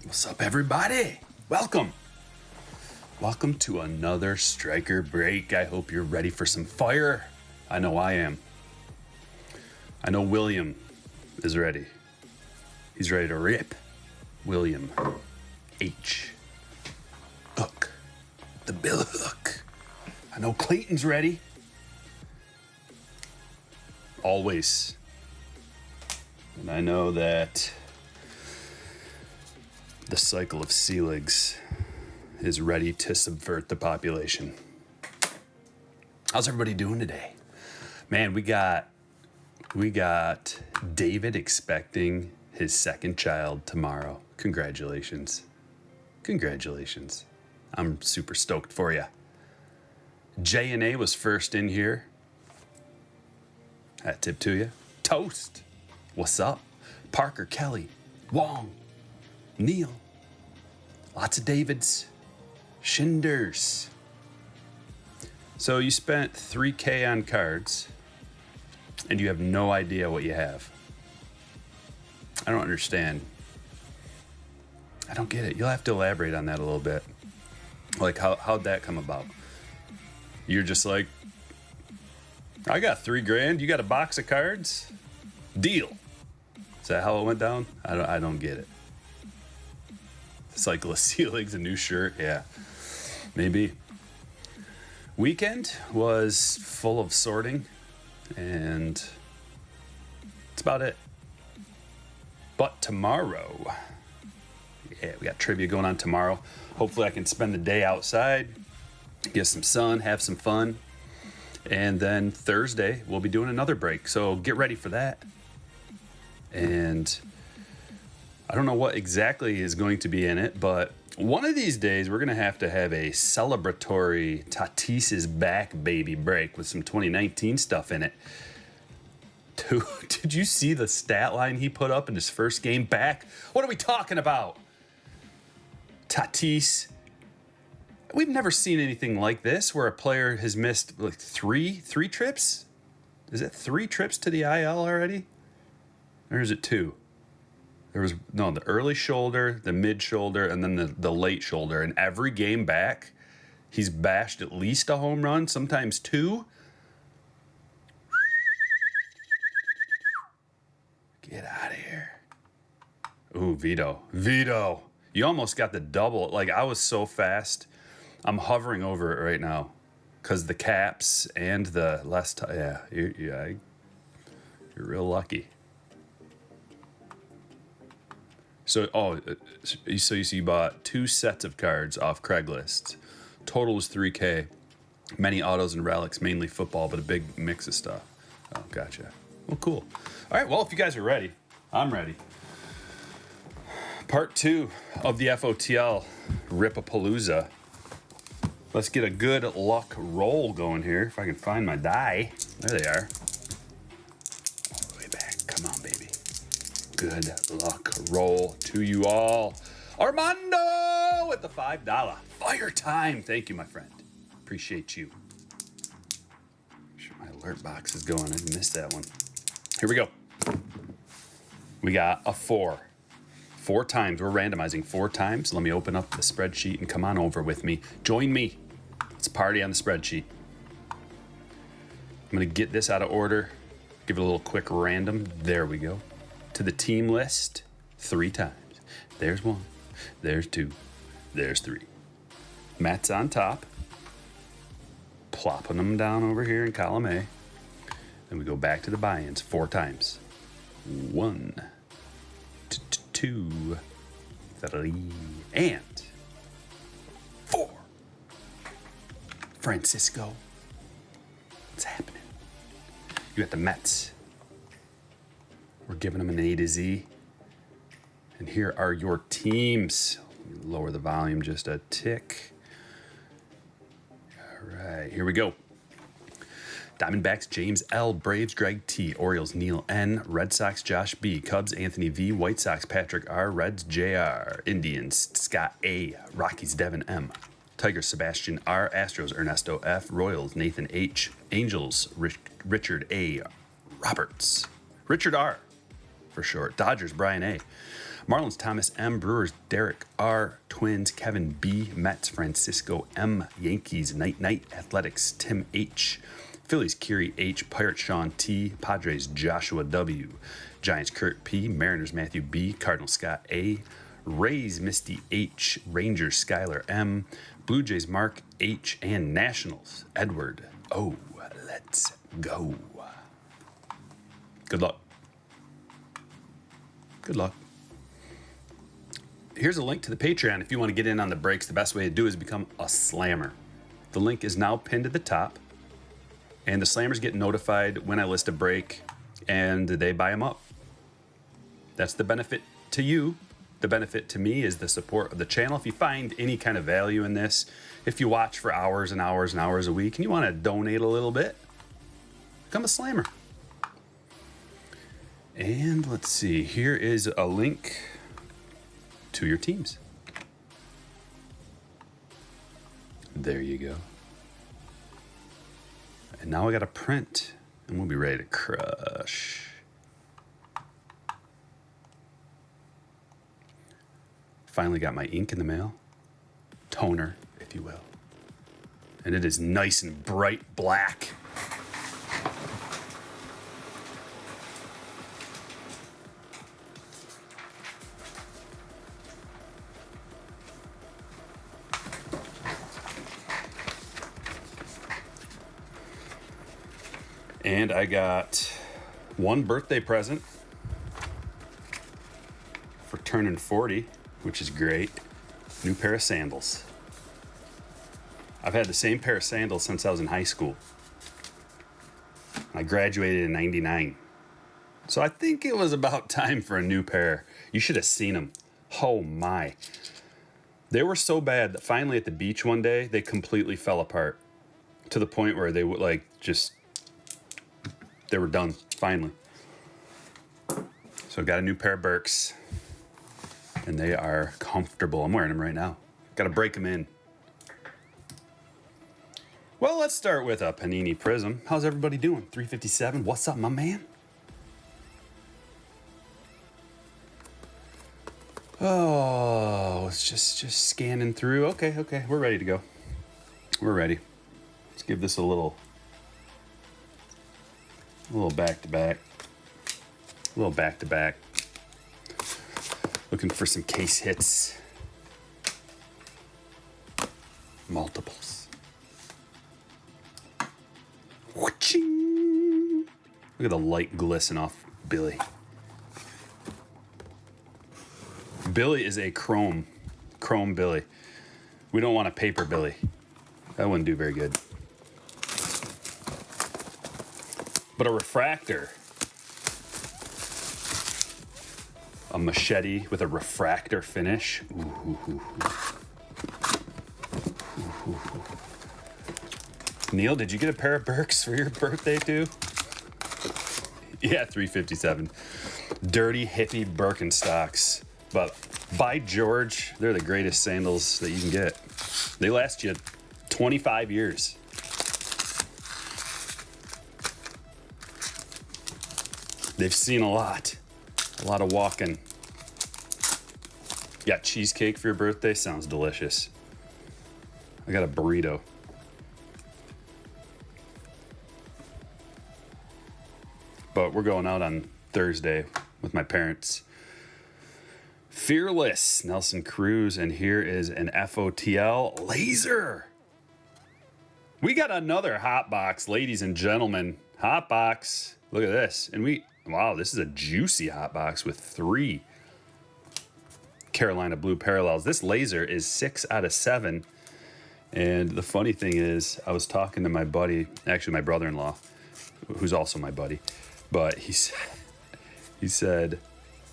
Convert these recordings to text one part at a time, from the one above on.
What's up, everybody? Welcome to another Striker Break. I hope you're ready for some fire. I know I am. I know William is ready. He's ready to rip. William H. Hook. The Bill Hook. I know Clayton's ready. Always. And I know that the cycle of sea legs is ready to subvert the population. How's everybody doing today? Man, we got David expecting his second child tomorrow. Congratulations. Congratulations. I'm super stoked for you. J&A was first in here. Hat tip to you. Toast. What's up? Parker, Kelly, Wong, Neil. Lots of Davids. Shinders. So you spent $3K on cards and you have no idea what you have. I don't understand. I don't get it. You'll have to elaborate on that a little bit. Like how'd that come about? You're just like, I got $3,000. You got a box of cards? Deal. Is that how it went down? I don't get it. Cycle of sea legs, a new shirt. Yeah, maybe. Weekend was full of sorting, and that's about it. But tomorrow, yeah, we got trivia going on tomorrow. Hopefully I can spend the day outside, get some sun, have some fun. And then Thursday, we'll be doing another break. So get ready for that. And I don't know what exactly is going to be in it, but one of these days we're going to have a celebratory Tatis is back baby break with some 2019 stuff in it. Dude, did you see the stat line he put up in his first game back? What are we talking about? Tatis. We've never seen anything like this where a player has missed like three trips. Is it 3 trips to the IL already? Or is it 2? There was, no, the early shoulder, the mid shoulder, and then the late shoulder. And every game back, he's bashed at least a home run, sometimes 2. Get out of here. Ooh, Vito. You almost got the double. Like, I was so fast. I'm hovering over it right now because the caps and the last, you're real lucky. So you bought 2 sets of cards off Craigslist. Total was $3K. Many autos and relics, mainly football, but a big mix of stuff. Oh, gotcha. Well, cool. All right, well, if you guys are ready, I'm ready. Part 2 of the FOTL Ripapalooza. Let's get a good luck roll going here. If I can find my die. There they are. All the way back. Come on, baby. Good luck roll to you all. Armando with the $5. Fire time. Thank you, my friend. Appreciate you. Make sure my alert box is going. I missed that one. Here we go. We got a 4. 4 times. We're randomizing 4 times. Let me open up the spreadsheet and come on over with me. Join me. Let's party on the spreadsheet. I'm going to get this out of order. Give it a little quick random. There we go. To the team list 3 times. There's 1. There's 2. There's 3. Matt's on top. Plopping them down over here in column A. And we go back to the buy-ins 4 times. 1, 2, 3, and 4. Francisco. What's happening? You got the Mets. We're giving them an A to Z. And here are your teams. Lower the volume just a tick. All right, here we go. Diamondbacks, James L. Braves, Greg T. Orioles, Neil N. Red Sox, Josh B. Cubs, Anthony V. White Sox, Patrick R. Reds, J.R. Indians, Scott A. Rockies, Devin M. Tigers, Sebastian R. Astros, Ernesto F. Royals, Nathan H. Angels, Richard A. Roberts. Richard R. for short. Dodgers, Brian A. Marlins, Thomas M. Brewers, Derek R. Twins, Kevin B. Mets, Francisco M. Yankees, Night. Athletics, Tim H. Phillies, Kiri H. Pirates, Sean T. Padres, Joshua W. Giants, Kurt P. Mariners, Matthew B. Cardinals, Scott A. Rays, Misty H. Rangers, Skylar M. Blue Jays, Mark H. And Nationals, Edward O. Let's go. Good luck. Good luck. Here's a link to the Patreon. If you want to get in on the breaks, the best way to do is become a slammer. The link is now pinned at the top. And the slammers get notified when I list a break, and they buy them up. That's the benefit to you. The benefit to me is the support of the channel. If you find any kind of value in this, if you watch for hours and hours and hours a week, and you want to donate a little bit, become a slammer. And let's see, here is a link to your teams. There you go. And now I got to print, and we'll be ready to crush. Finally got my ink in the mail. Toner, if you will. And it is nice and bright black. And I got one birthday present for turning 40, which is great. New pair of sandals. I've had the same pair of sandals since I was in high school. I graduated in 99. So I think it was about time for a new pair. You should have seen them. Oh my. They were so bad that finally at the beach one day, they completely fell apart. To the point where they would they were done, finally. So I got a new pair of Birks. And they are comfortable. I'm wearing them right now. Got to break them in. Well, let's start with a Panini Prism. How's everybody doing? 357. What's up, my man? Oh, it's just scanning through. Okay. We're ready to go. We're ready. Let's give this a little back to back. A little back to back. Looking for some case hits. Multiples. Wha-ching! Look at the light glisten off Billy. Billy is a chrome Billy. We don't want a paper Billy. That wouldn't do very good. But a refractor. A machete with a refractor finish. Ooh. Neil, did you get a pair of Birks for your birthday too? Yeah, 357. Dirty hippie Birkenstocks. But by George, they're the greatest sandals that you can get. They last you 25 years. They've seen a lot of walking. You got cheesecake for your birthday? Sounds delicious. I got a burrito. But we're going out on Thursday with my parents. Fearless, Nelson Cruz, and here is an FOTL laser. We got another hot box, ladies and gentlemen. Hot box. Look at this. And wow, this is a juicy hot box with 3 Carolina blue parallels. This laser is 6 out of 7. And the funny thing is, I was talking to my buddy, actually my brother-in-law, who's also my buddy, but he said,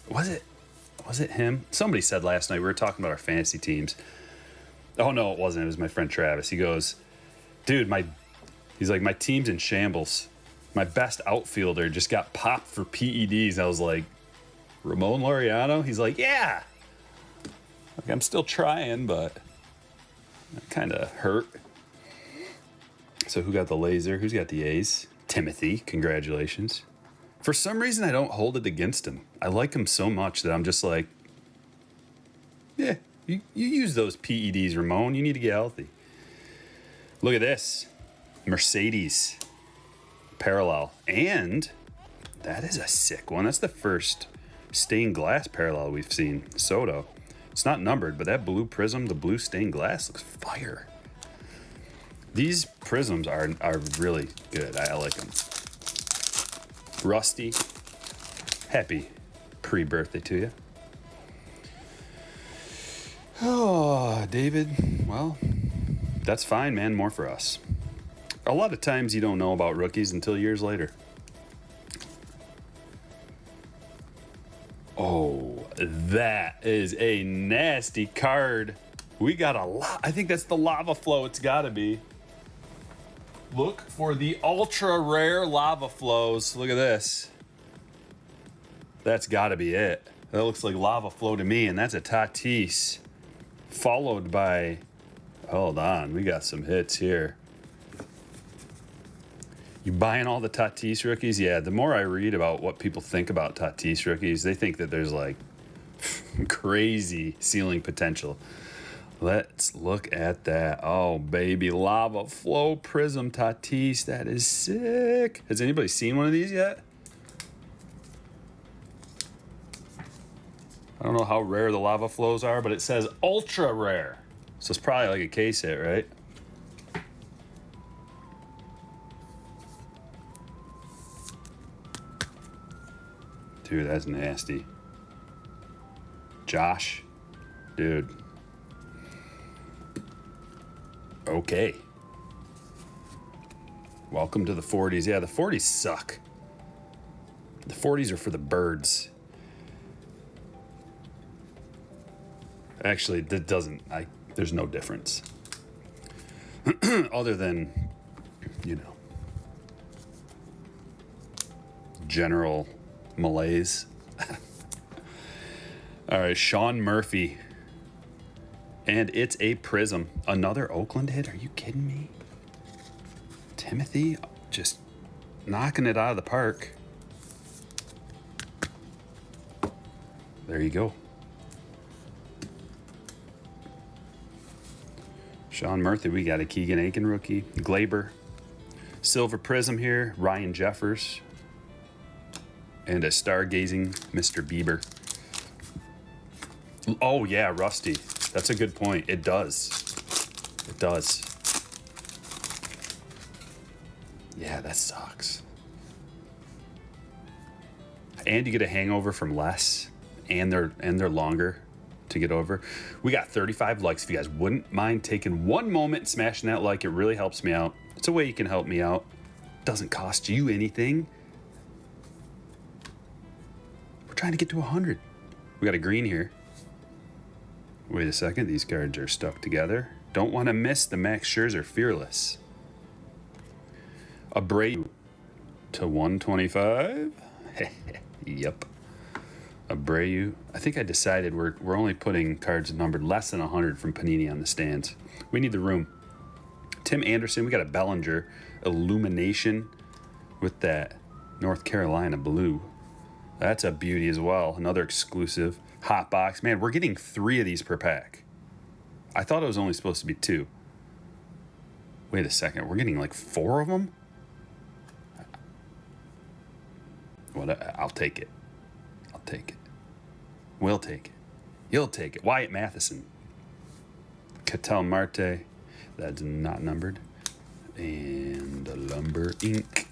was it him? Somebody said last night, we were talking about our fantasy teams. Oh no, it wasn't. It was my friend Travis. He goes, dude, he's like, my team's in shambles. My best outfielder just got popped for PEDs. I was like, Ramon Laureano? He's like, yeah. Like, I'm still trying, but that kind of hurt. So who got the laser? Who's got the A's? Timothy, congratulations. For some reason, I don't hold it against him. I like him so much that I'm just like, yeah, you use those PEDs, Ramon. You need to get healthy. Look at this. Mercedes parallel. And that is a sick one. That's the first stained glass parallel we've seen. Soto. It's not numbered, but that blue prism, the blue stained glass, looks fire. These prisms are really good. I like them. Rusty, happy pre-birthday to you. Oh, David, well, that's fine, man. More for us. A lot of times you don't know about rookies until years later. Oh, that is a nasty card. We got a lot. I think that's the lava flow. It's got to be. Look for the ultra rare lava flows. Look at this. That's got to be it. That looks like lava flow to me, and that's a Tatis. Followed by, hold on, we got some hits here. You buying all the Tatis rookies? Yeah, the more I read about what people think about Tatis rookies, they think that there's like crazy ceiling potential. Let's look at that. Oh, baby, lava flow prism Tatis. That is sick. Has anybody seen one of these yet? I don't know how rare the lava flows are, but it says ultra rare. So it's probably like a case hit, right? Dude, that's nasty. Josh, dude. Okay. Welcome to the 40s. Yeah, the 40s suck. The 40s are for the birds. Actually, that doesn't, there's no difference. Other than, you know, general malaise. All right, Sean Murphy. And it's a Prism. Another Oakland hit? Are you kidding me? Timothy just knocking it out of the park. There you go. Sean Murphy, we got a Keegan Aiken rookie. Glaber. Silver Prism here. Ryan Jeffers. And a stargazing Mr. Bieber. Oh, yeah, Rusty. That's a good point. It does. It does. Yeah, that sucks. And you get a hangover from less, and they're longer to get over. We got 35 likes. If you guys wouldn't mind taking one moment and smashing that like, it really helps me out. It's a way you can help me out. Doesn't cost you anything. We're trying to get to 100. We got a green here. Wait a second, these cards are stuck together. Don't want to miss the Max Scherzer Fearless. Abreu to 125. Yep. Abreu. I think I decided we're only putting cards numbered less than 100 from Panini on the stands. We need the room. Tim Anderson, we got a Bellinger Illumination with that North Carolina blue. That's a beauty as well. Another exclusive. Hot box. Man, we're getting 3 of these per pack. I thought it was only supposed to be 2. Wait a second. We're getting like 4 of them? What? I'll take it. I'll take it. We'll take it. You'll take it. Wyatt Matheson. Ketel Marte. That's not numbered. And the Lumber Ink.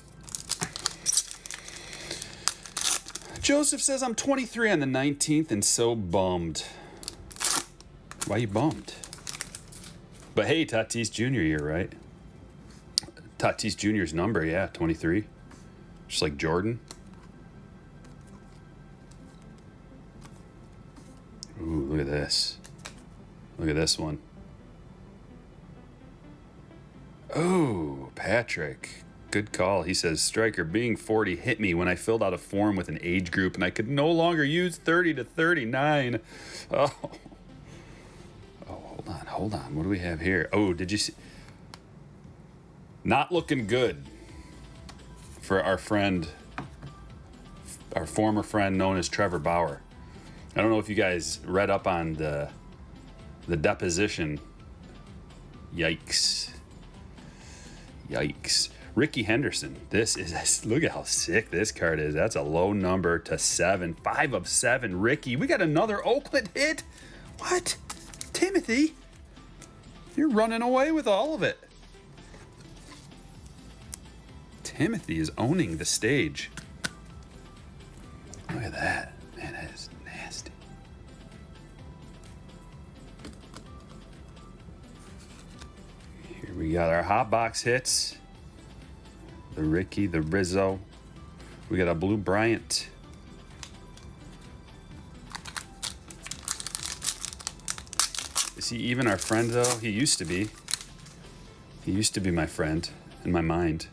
Joseph says, I'm 23 on the 19th and so bummed. Why you bummed? But hey, Tatis Jr. year, right? Tatis Jr.'s number, yeah, 23. Just like Jordan. Ooh, look at this. Look at this one. Oh, Patrick. Good call. He says, Striker, being 40 hit me when I filled out a form with an age group and I could no longer use 30 to 39. Oh, hold on. What do we have here? Oh, did you see? Not looking good for our friend, our former friend known as Trevor Bauer. I don't know if you guys read up on the deposition. Yikes. Ricky Henderson. This is, look at how sick this card is. That's a low number to 7. 5 of 7. Ricky. We got another Oakland hit. What? Timothy, you're running away with all of it. Timothy is owning the stage. Look at that. Man, that is nasty. Here we got our hot box hits. The Ricky, the Rizzo. We got a Blue Bryant. Is he even our friend, though? He used to be. He used to be my friend in my mind.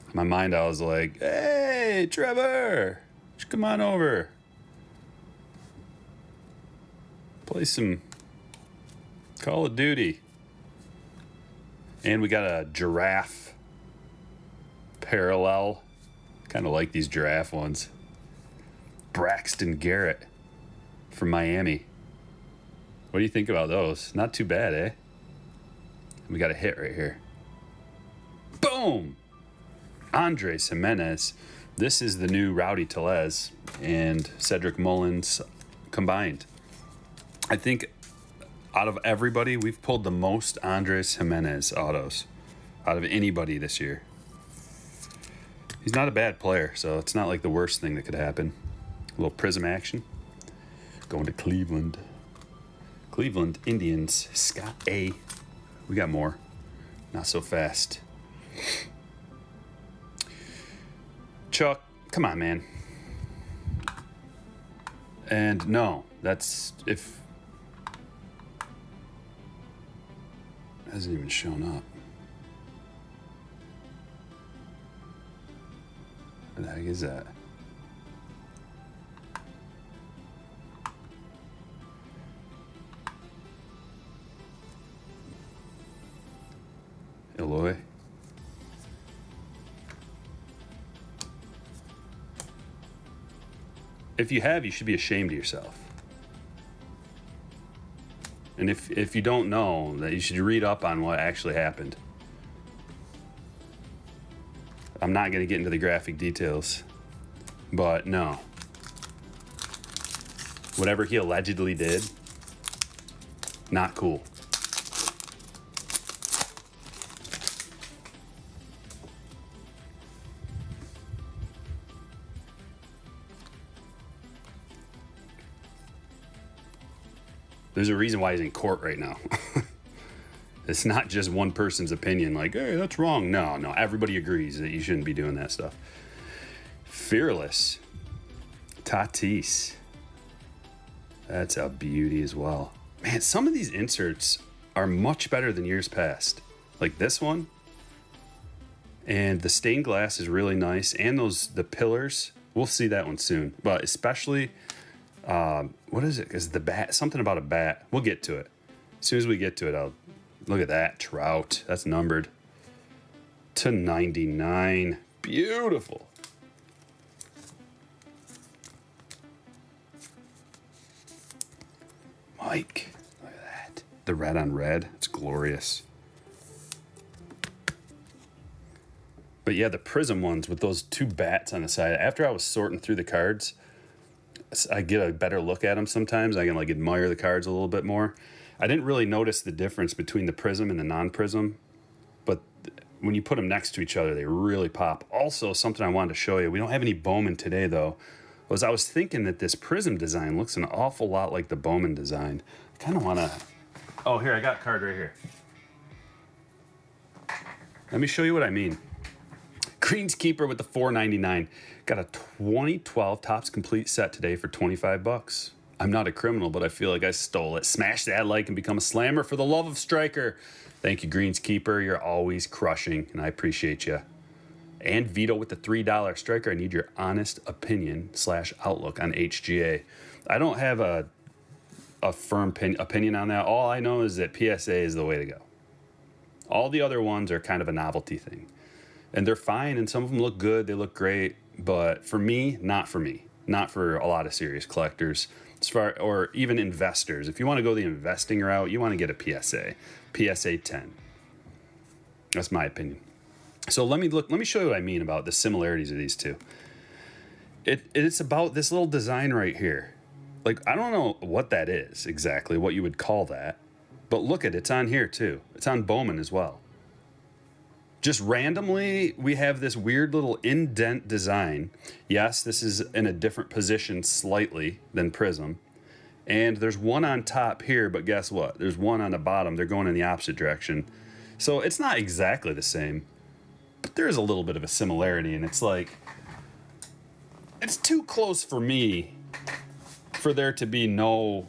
In my mind, I was like, hey, Trevor, just come on over. Play some Call of Duty. And we got a giraffe parallel. Kind of like these giraffe ones. Braxton Garrett from Miami. What do you think about those? Not too bad, eh? We got a hit right here. Boom! Andres Jimenez. This is the new Rowdy Tellez and Cedric Mullins combined. I think out of everybody, we've pulled the most Andres Jimenez autos out of anybody this year. He's not a bad player, so it's not like the worst thing that could happen. A little Prism action. Going to Cleveland. Cleveland Indians. Scott A. We got more. Not so fast. Chuck, come on, man. And no, that's if... hasn't even shown up. What the heck is that? Eloy. If you have, you should be ashamed of yourself. And if you don't know, that you should read up on what actually happened. I'm not going to get into the graphic details, but no. Whatever he allegedly did, not cool. There's a reason why he's in court right now. It's not just one person's opinion, like, hey, that's wrong. No, everybody agrees that you shouldn't be doing that stuff. Fearless. Tatis. That's a beauty as well. Man, some of these inserts are much better than years past. Like this one. And the stained glass is really nice. And the pillars, we'll see that one soon. But especially... what is it? Is the bat something about a bat? We'll get to it. As soon as we get to it, I'll look at that. Trout. That's numbered to 99. Beautiful. Mike. Look at that. The red on red. It's glorious. But yeah, the Prism ones with those two bats on the side. After I was sorting through the cards, I get a better look at them sometimes. I can like admire the cards a little bit more. I didn't really notice the difference between the Prism and the non-Prism, but when you put them next to each other, they really pop. Also, something I wanted to show you, we don't have any Bowman today though, was I was thinking that this Prism design looks an awful lot like the Bowman design. I kind of want to, oh, here, I got a card right here. Let me show you what I mean. Greenskeeper with the $4.99. Got a 2012 Topps Complete set today for 25 bucks. I'm not a criminal, but I feel like I stole it. Smash that like and become a slammer for the love of Striker. Thank you, Greenskeeper. You're always crushing, and I appreciate you. And Vito with the $3 Striker. I need your honest opinion / outlook on HGA. I don't have a firm opinion on that. All I know is that PSA is the way to go. All the other ones are kind of a novelty thing. And they're fine, and some of them look good. They look great. But for me, not for me. Not for a lot of serious collectors. Or even investors. If you want to go the investing route, you want to get a PSA 10. That's my opinion. So let me show you what I mean about the similarities of these two. It's about this little design right here. Like, I don't know what that is exactly, what you would call that. But look at it, it's on here too. It's on Bowman as well. Just randomly, we have this weird little indent design. Yes, this is in a different position slightly than Prism. And there's one on top here, but guess what? There's one on the bottom. They're going in the opposite direction. So it's not exactly the same, but there is a little bit of a similarity. And it's like, it's too close for me for there to be no...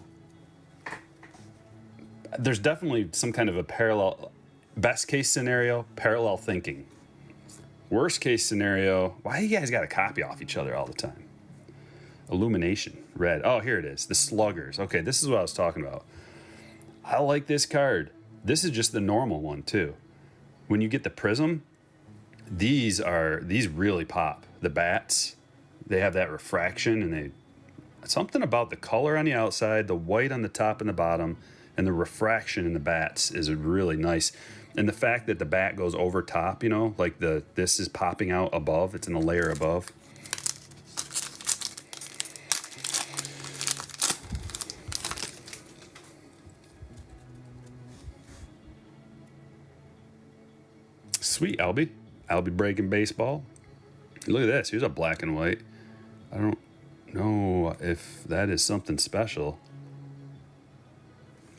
There's definitely some kind of a parallel... Best case scenario, parallel thinking. Worst case scenario, why you guys got to copy off each other all the time? Illumination, red. Oh, here it is. The Sluggers. Okay, this is what I was talking about. I like this card. This is just the normal one too. When you get the Prism, these really pop. The bats, they have that refraction, and something about the color on the outside, the white on the top and the bottom, and the refraction in the bats is really nice. And the fact that the bat goes over top, you know, like this is popping out above, it's in a layer above. Sweet, Albie. Albie breaking baseball. Look at this. Here's a black and white. I don't know if that is something special.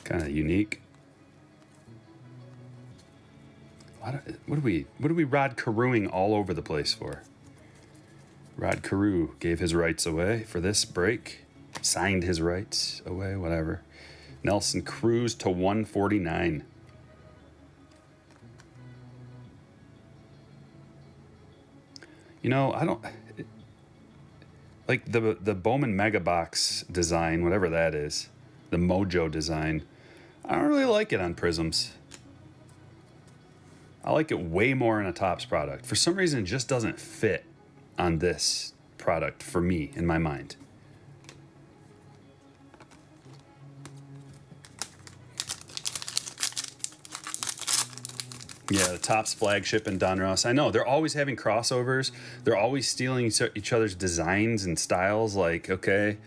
Kind of unique. What are we Rod Carewing all over the place for? Rod Carew gave his rights away for this break. Signed his rights away, whatever. Nelson Cruz to 149. You know, I don't... Like the Bowman Mega Box design, whatever that is. The Mojo design. I don't really like it on Prisms. I like it way more in a Topps product. For some reason, it just doesn't fit on this product for me, in my mind. Yeah, the Topps flagship and Donruss. I know, they're always having crossovers. They're always stealing each other's designs and styles. Like, okay,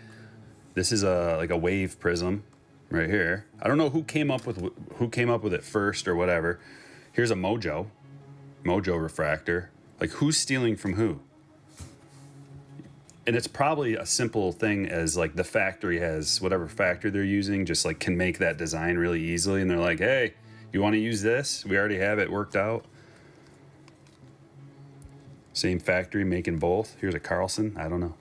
this is like a wave Prism right here. I don't know who came up with it first or whatever. Here's a Mojo refractor. Like, who's stealing from who? And it's probably a simple thing as like the factory has whatever factory they're using, just like can make that design really easily. And they're like, hey, you want to use this? We already have it worked out. Same factory making both. Here's a Carlson. I don't know.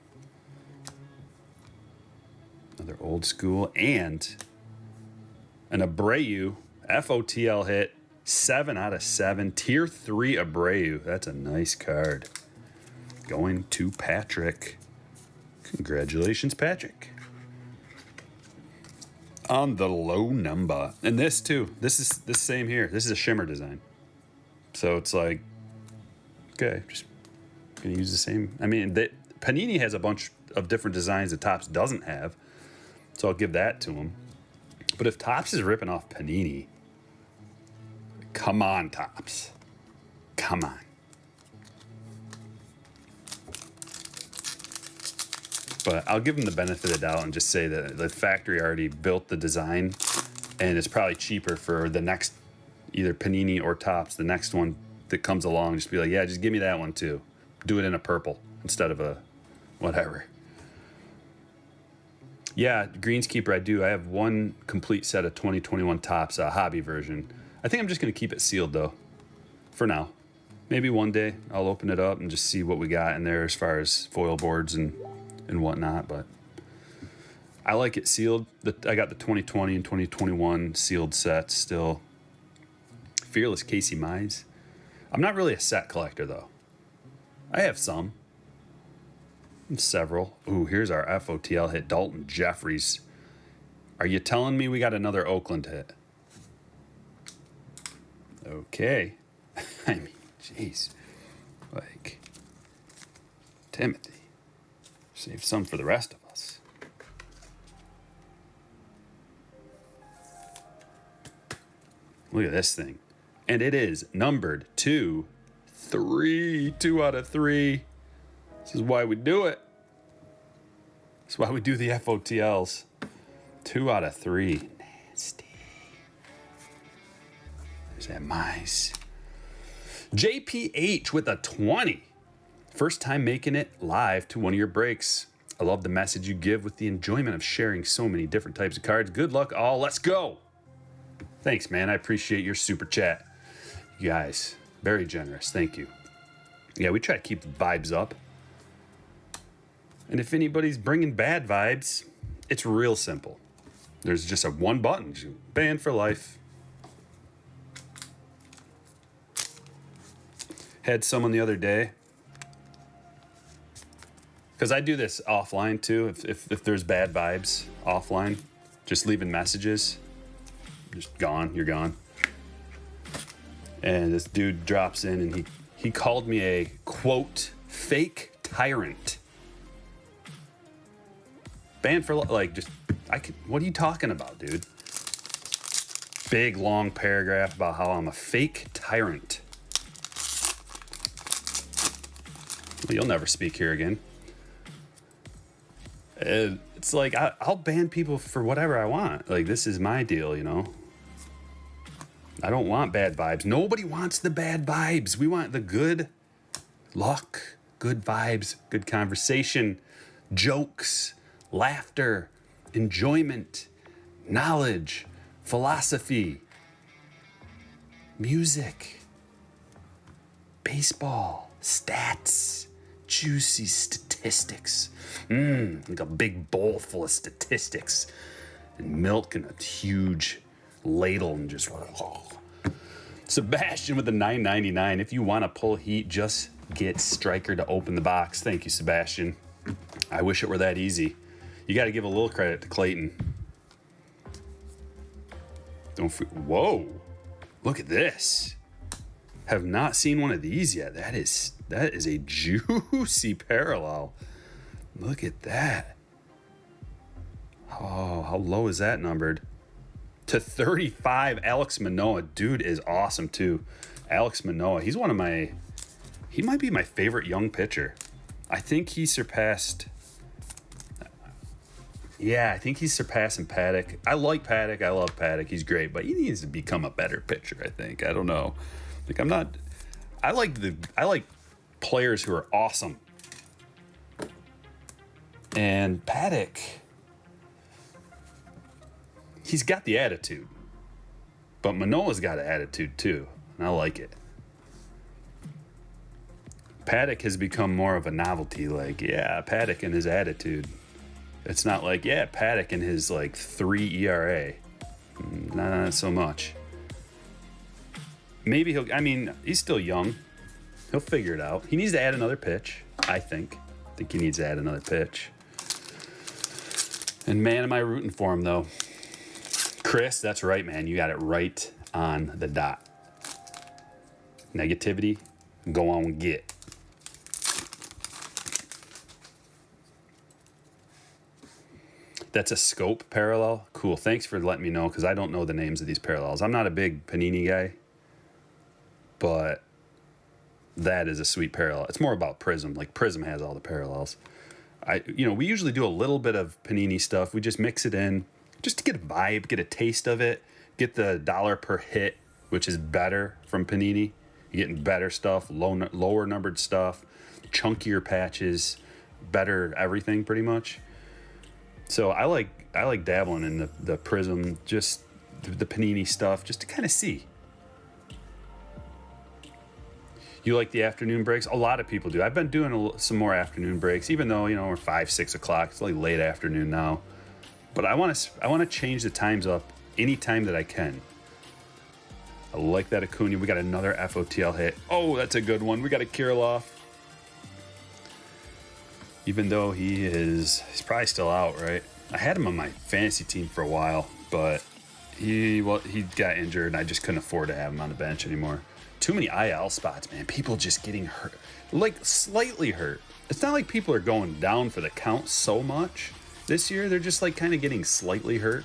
Another old school. And an Abreu FOTL hit. 7 out of 7. Tier 3 Abreu. That's a nice card. Going to Patrick. Congratulations, Patrick. On the low number. And this too. This is the same here. This is a shimmer design. So it's like, okay, just gonna use the same. I mean, Panini has a bunch of different designs that Topps doesn't have. So I'll give that to them. But if Topps is ripping off Panini, come on, Topps. Come on. But I'll give them the benefit of the doubt and just say that the factory already built the design, and it's probably cheaper for the next, either Panini or Topps, the next one that comes along, just be like, yeah, just give me that one too. Do it in a purple instead of a whatever. Yeah, Greenskeeper, I do. I have one complete set of 2021 Topps, a hobby version. I think I'm just going to keep it sealed, though, for now. Maybe one day I'll open it up and just see what we got in there as far as foil boards and whatnot, but I like it sealed. I got the 2020 and 2021 sealed sets still. Fearless Casey Mize. I'm not really a set collector, though. I have some. Several. Ooh, here's our FOTL hit. Dalton Jeffries. Are you telling me we got another Oakland hit? Okay. I mean, jeez. Like, Timothy. Save some for the rest of us. Look at this thing. And it is numbered 2, 3. 2 out of 3. This is why we do it. This is why we do the FOTLs. 2 out of 3. Nasty. There's that mice. JPH with a 20. First time making it live to one of your breaks. I love the message you give with the enjoyment of sharing so many different types of cards. Good luck all. Let's go. Thanks, man. I appreciate your super chat. You guys, very generous. Thank you. Yeah, we try to keep the vibes up. And if anybody's bringing bad vibes, it's real simple. There's just a one button. Ban for life. Had someone the other day, because I do this offline too. If there's bad vibes offline, just leaving messages, just gone, you're gone. And this dude drops in and he called me a, quote, fake tyrant. Banned for, like, just, what are you talking about, dude? Big, long paragraph about how I'm a fake tyrant. Well, you'll never speak here again. It's like, I'll ban people for whatever I want. Like, this is my deal, you know? I don't want bad vibes. Nobody wants the bad vibes. We want the good luck, good vibes, good conversation, jokes, laughter, enjoyment, knowledge, philosophy, music, baseball, stats, juicy statistics. Like a big bowl full of statistics and milk in a huge ladle and just... Oh. Sebastian with the $9.99. If you want to pull heat, just get Striker to open the box. Thank you, Sebastian. I wish it were that easy. You got to give a little credit to Clayton. Whoa. Look at this. Have not seen one of these yet. That is a juicy parallel. Look at that. Oh, how low is that numbered? To 35, Alex Manoah. Dude is awesome too. Alex Manoah. He might be my favorite young pitcher. I think he surpassed... Yeah, I think he's surpassing Paddock. I like Paddock. I love Paddock. He's great, but he needs to become a better pitcher, I think. I don't know. Like, I like players who are awesome. And Paddock, he's got the attitude. But Manoah's got an attitude too, and I like it. Paddock has become more of a novelty, like, yeah, Paddock and his attitude. It's not like, yeah, Paddock and his, like, 3 ERA. Not so much. Maybe he's still young. He'll figure it out. He needs to add another pitch, I think. I think he needs to add another pitch. And man, am I rooting for him, though. Chris, that's right, man. You got it right on the dot. Negativity, go on and get. That's a scope parallel. Cool. Thanks for letting me know, because I don't know the names of these parallels. I'm not a big Panini guy, but that is a sweet parallel. It's more about Prizm. Like, Prizm has all the parallels. We usually do a little bit of Panini stuff. We just mix it in just to get a vibe, get a taste of it, get the dollar per hit, which is better from Panini. You're getting better stuff, lower numbered stuff, chunkier patches, better everything pretty much. So I like dabbling in the Prism, just the Panini stuff, just to kind of see. You like the afternoon breaks? A lot of people do. I've been doing some more afternoon breaks, even though, you know, we're 5, 6 o'clock. It's like late afternoon now. But I want to change the times up anytime that I can. I like that Acuna. We got another FOTL hit. Oh, that's a good one. We got a Kirilloff. Even though he's probably still out, right? I had him on my fantasy team for a while, but he got injured and I just couldn't afford to have him on the bench anymore. Too many IL spots, man. People just getting hurt, like slightly hurt. It's not like people are going down for the count so much this year. They're just like kind of getting slightly hurt.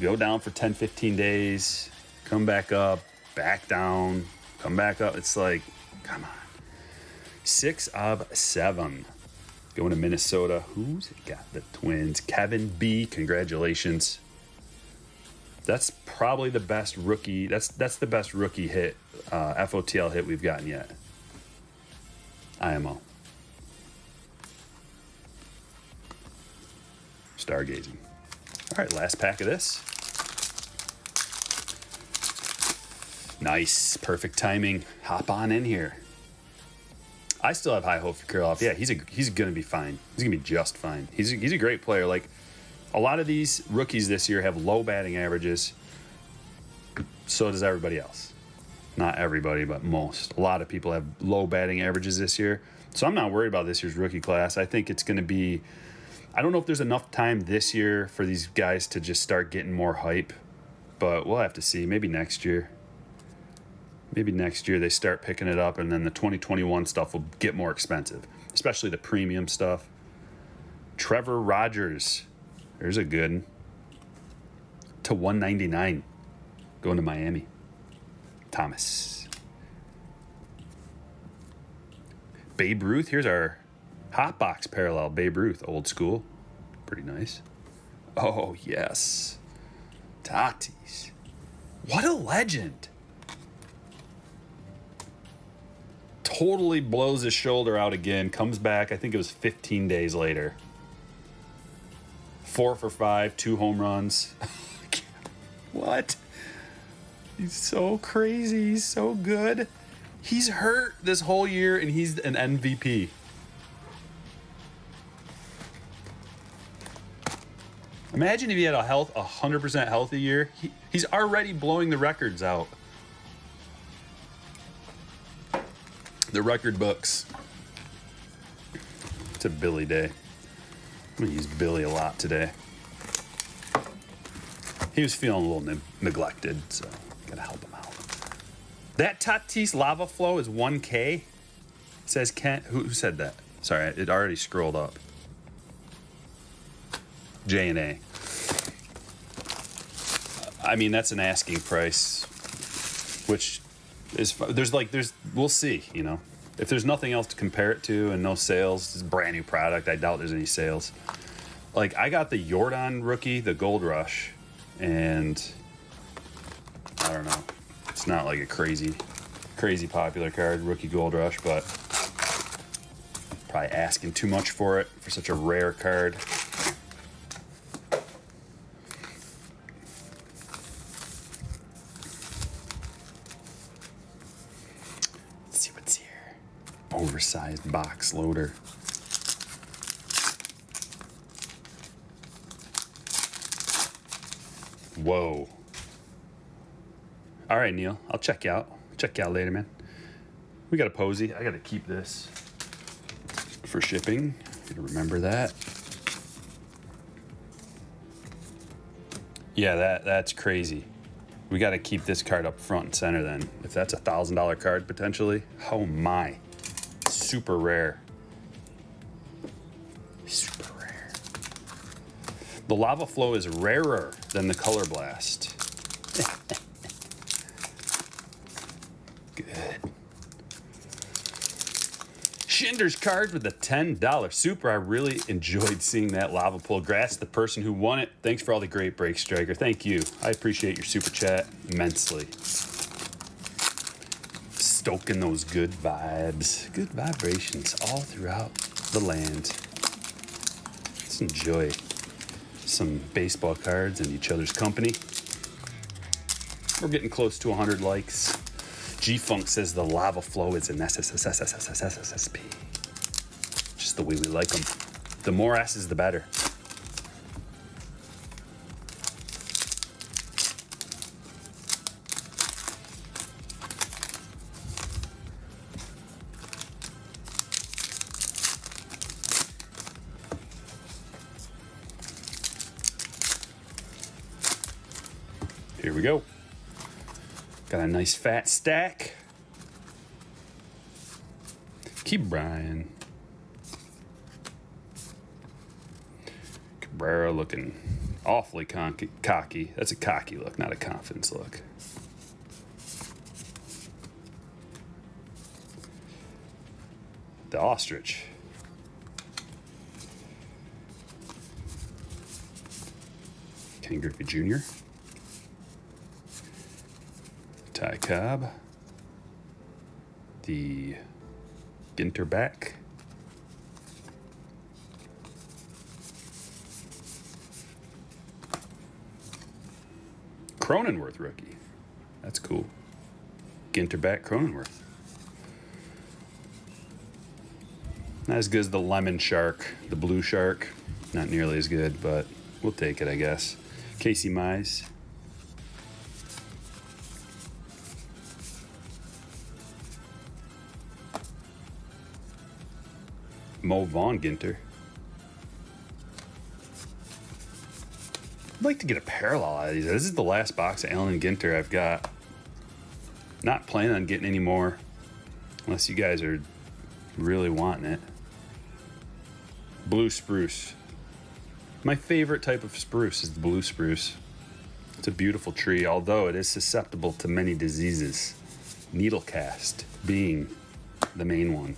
Go down for 10, 15 days, come back up, back down, come back up. It's like, come on. 6 of 7. Going to Minnesota. Who's got the Twins? Kevin B. Congratulations. That's probably the best rookie. That's the best rookie hit, FOTL hit we've gotten yet. IMO. Stargazing. All right, last pack of this. Nice, perfect timing. Hop on in here. I still have high hope for Kirilloff. Yeah, he's gonna be fine. He's gonna be just fine. He's a great player. Like, a lot of these rookies this year have low batting averages. So does everybody else. Not everybody, but most. A lot of people have low batting averages this year. So I'm not worried about this year's rookie class. I think it's going to be... I don't know if there's enough time this year for these guys to just start getting more hype. But we'll have to see. Maybe next year. Maybe next year they start picking it up, and then the 2021 stuff will get more expensive. Especially the premium stuff. Trevor Rogers. There's a good one. To 199. Going to Miami. Thomas. Babe Ruth. Here's our hot box parallel. Babe Ruth. Old school. Pretty nice. Oh, yes. Tatis. What a legend. Totally blows his shoulder out again. Comes back. I think it was 15 days later. 4 for 5. 2 home runs. What? He's so crazy. He's so good. He's hurt this whole year, and he's an MVP. Imagine if he had a 100% healthy year. He's already blowing the records out. The record books. It's a Billy day. I'm going to use Billy a lot today. He was feeling a little neglected, so gotta help him out. That Tatis lava flow is 1K. Says Kent. Who said that? Sorry, it already scrolled up. J&A. I mean, that's an asking price, which is we'll see. You know, if there's nothing else to compare it to and no sales, it's a brand new product. I doubt there's any sales. Like, I got the Jordan rookie, the Gold Rush. And I don't know. It's not like a crazy popular card, rookie Gold Rush, but probably asking too much for it for such a rare card. Let's see what's here. Oversized box loader. Whoa. All right, Neil. I'll check you out. Check you out later, man. We got a Posey. I got to keep this for shipping. Gotta remember that. Yeah, that's crazy. We got to keep this card up front and center then. If that's a $1,000 card potentially. Oh my. Super rare. Super rare. The lava flow is rarer than the color blast. Good. Schinder's card with a $10 super. I really enjoyed seeing that lava pool. Grass, the person who won it. Thanks for all the great breaks, Striker. Thank you. I appreciate your super chat immensely. stoking those good vibes, good vibrations all throughout the land. Let's enjoy some baseball cards in each other's company. We're getting close to 100 likes. G-Funk says the lava flow is an SSSSSSSSP. Just the way we like them. The more S's, the better. Here we go. Got a nice fat stack. Keep Brian. Cabrera looking awfully cocky. That's a cocky look, not a confidence look. The ostrich. Ken Griffey Jr. Ty Cobb, the Ginter back, Cronenworth rookie. That's cool. Ginter back, Cronenworth. Not as good as the lemon shark, the blue shark. Not nearly as good, but we'll take it, I guess. Casey Mize. Mo Vaughn Ginter. I'd like to get a parallel out of these. This is the last box of Allen Ginter I've got. Not planning on getting any more unless you guys are really wanting it. Blue spruce. My favorite type of spruce is the blue spruce. It's a beautiful tree, although it is susceptible to many diseases. Needle cast being the main one.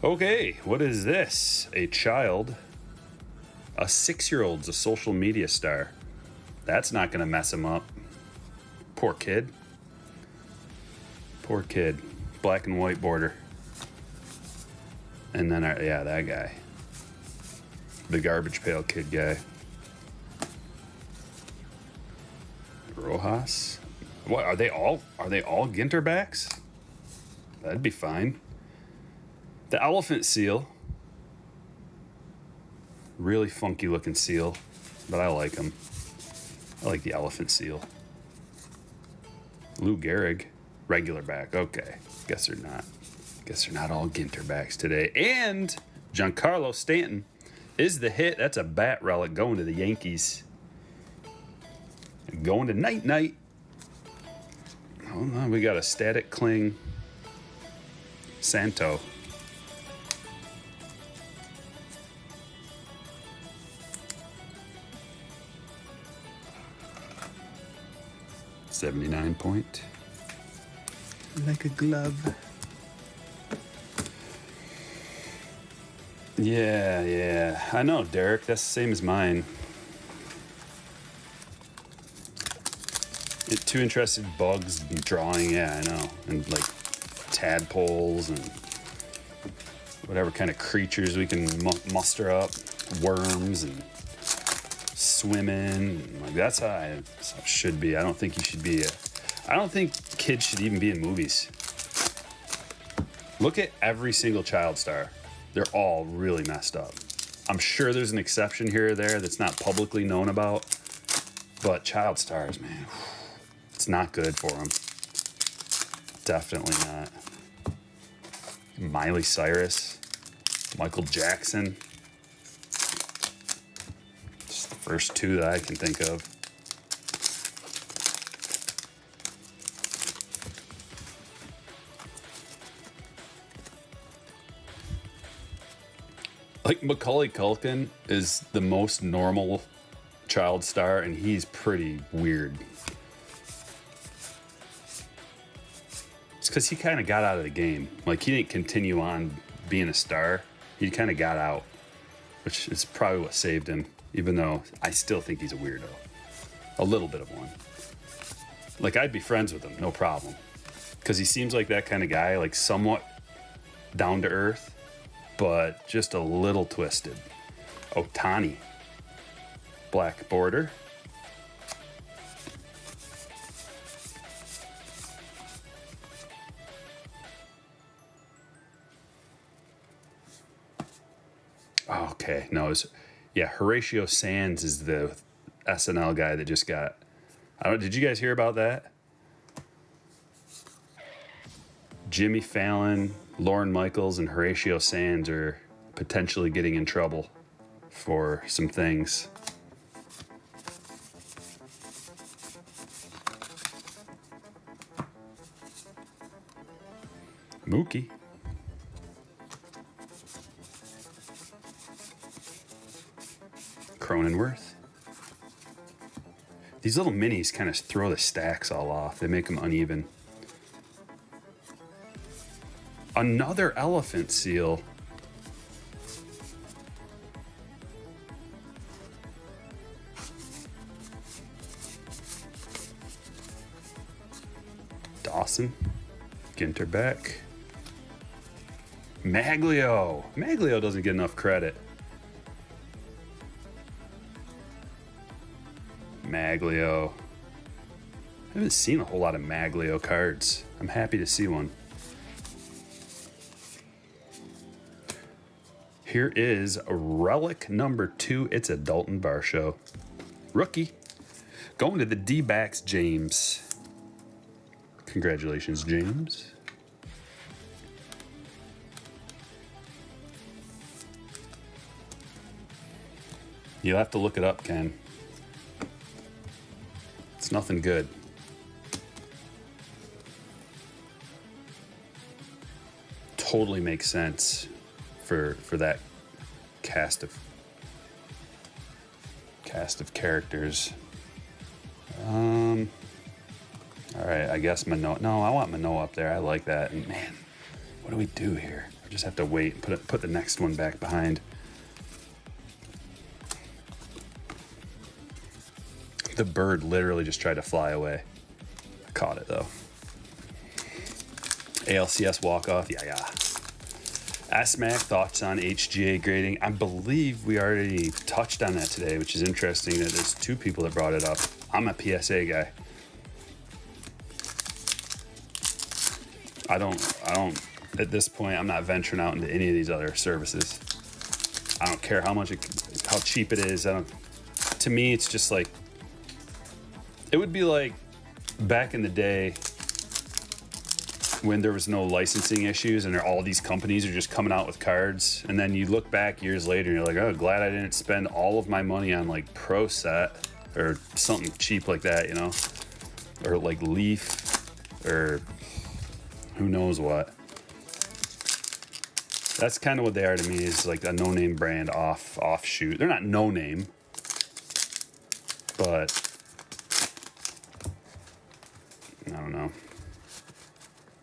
Okay, what is this? A child. A 6-year-old's a social media star. That's not going to mess him up. Poor kid. Poor kid. Black and white border. And then, yeah, that guy. The garbage pail kid guy. Rojas. What, are they all Ginter backs? That'd be fine. The elephant seal. Really funky looking seal, but I like them. I like the elephant seal. Lou Gehrig, regular back. Okay, guess they're not. Guess they're not all Ginter backs today. And Giancarlo Stanton is the hit. That's a bat relic going to the Yankees. Going to night-night. Oh no, we got a static cling Santo. .79 point. Like a glove. Yeah. I know, Derek. That's the same as mine. Too interested in bugs and drawing. Yeah, I know. And like tadpoles and whatever kind of creatures we can muster up. Worms and swimming. Like that's how I should be. I don't think you should be I don't think kids should even be in movies. Look at every single child star. They're all really messed up. I'm sure there's an exception here or there that's not publicly known about, but child stars, man, it's not good for them. Definitely not. Miley Cyrus, Michael Jackson. Just the first two that I can think of. Like Macaulay Culkin is the most normal child star, and he's pretty weird. It's because he kind of got out of the game. Like, he didn't continue on being a star. He kind of got out, which is probably what saved him, even though I still think he's a weirdo. A little bit of one. Like, I'd be friends with him, no problem. Because he seems like that kind of guy, like somewhat down to earth, but just a little twisted. Otani. Black border. Okay, no, yeah, Horatio Sands is the SNL guy that just got. Did you guys hear about that? Jimmy Fallon, Lorne Michaels, and Horatio Sands are potentially getting in trouble for some things. Mookie. Cronenworth. These little minis kind of throw the stacks all off. They make them uneven. Another elephant seal. Dawson. Ginter back. Maglio. Maglio doesn't get enough credit. Maglio. I haven't seen a whole lot of Maglio cards. I'm happy to see one. Here is a relic number 2. It's a Dalton Varsho. Rookie. Going to the D-backs, James. Congratulations, James. You'll have to look it up, Ken. It's nothing good. Totally makes sense for that cast of characters. All right, I guess Manoa. No, I want Manoa up there. I like that. And man, what do we do here? I just have to wait and put the next one back behind. The bird literally just tried to fly away. I caught it though. ALCS walk-off, yeah. SMAC, thoughts on HGA grading? I believe we already touched on that today, which is interesting that there's 2 people that brought it up. I'm a PSA guy. I don't, at this point, I'm not venturing out into any of these other services. I don't care how cheap it is. To me, it's just like, it would be like back in the day when there was no licensing issues and all these companies are just coming out with cards, and then you look back years later and you're like, oh, glad I didn't spend all of my money on like Pro Set or something cheap like that, you know, or like Leaf or who knows what. That's kind of what they are to me, is like a no-name brand offshoot. They're not no-name, but I don't know.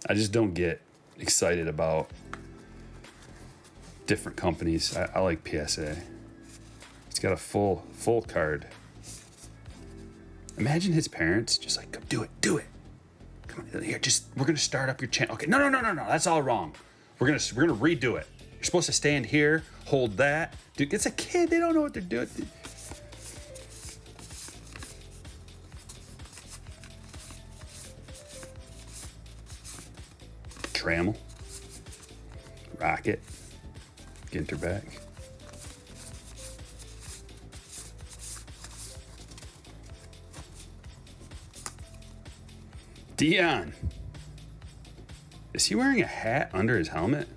I just don't get excited about different companies. I like PSA. It's got a full card. Imagine his parents just like, come do it. Come on, here, we're gonna start up your channel. Okay, no, that's all wrong. We're gonna redo it. You're supposed to stand here, hold that. Dude, it's a kid. They don't know what they're doing. Trammell, Rocket, Ginter back. Dion. Is he wearing a hat under his helmet?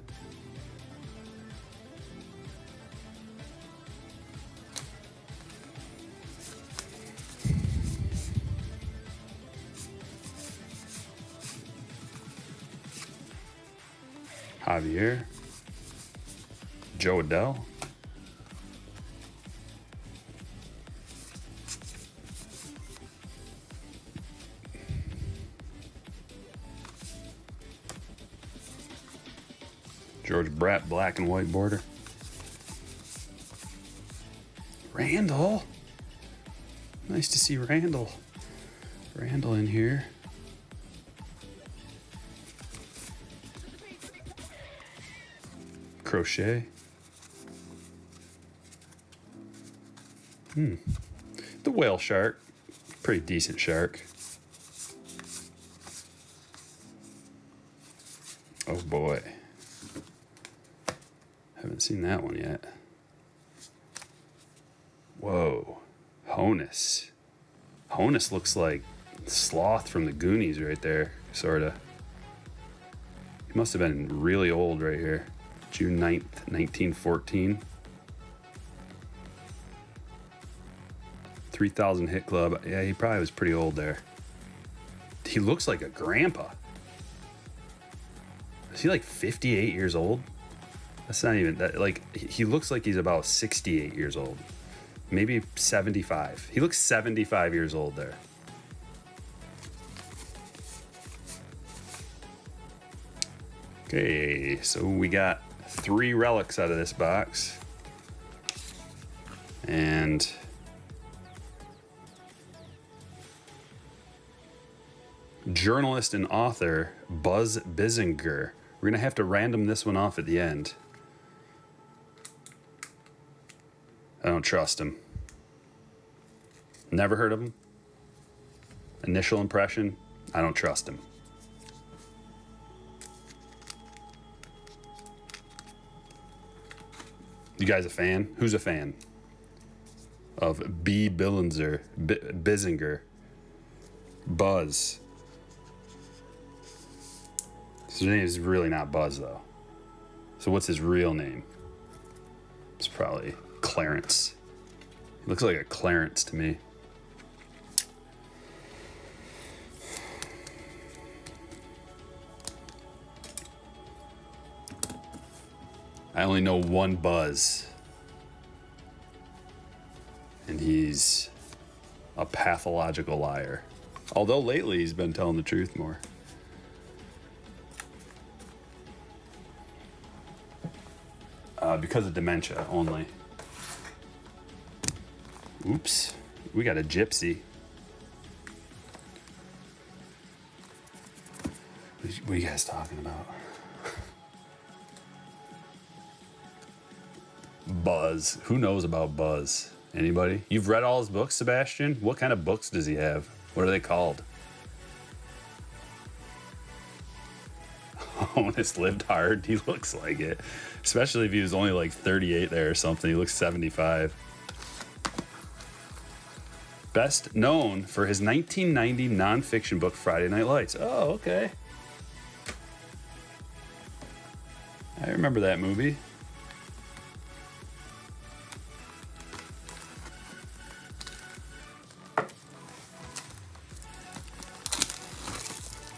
Javier. Joe Adell. George Brett, black and white border. Randall. Nice to see Randall. Randall in here. crochet. The whale shark, pretty decent shark. Oh boy, haven't seen that one yet. Whoa, Honus. Honus looks like Sloth from the Goonies right there, sorta. He must have been really old right here. June 9th, 1914. 3,000 hit club. Yeah, he probably was pretty old there. He looks like a grandpa. Is he like 58 years old? That's not even that. Like, he looks like he's about 68 years old. Maybe 75. He looks 75 years old there. Okay, so we got 3 relics out of this box. And journalist and author Buzz Bissinger. We're gonna have to random this one off at the end. I don't trust him. Never heard of him. Initial impression, I don't trust him. You guys a fan? Who's a fan of B. Bissinger? Buzz. His name is really not Buzz, though. So what's his real name? It's probably Clarence. He looks like a Clarence to me. I only know one Buzz. And he's a pathological liar. Although lately he's been telling the truth more. Because of dementia only. Oops. We got a gypsy. What are you guys talking about? Buzz. Who knows about Buzz? Anybody? You've read all his books, Sebastian? What kind of books does he have? What are they called? Honest lived hard. He looks like it. Especially if he was only like 38 there or something. He looks 75. Best known for his 1990 nonfiction book, Friday Night Lights. Oh, okay. I remember that movie.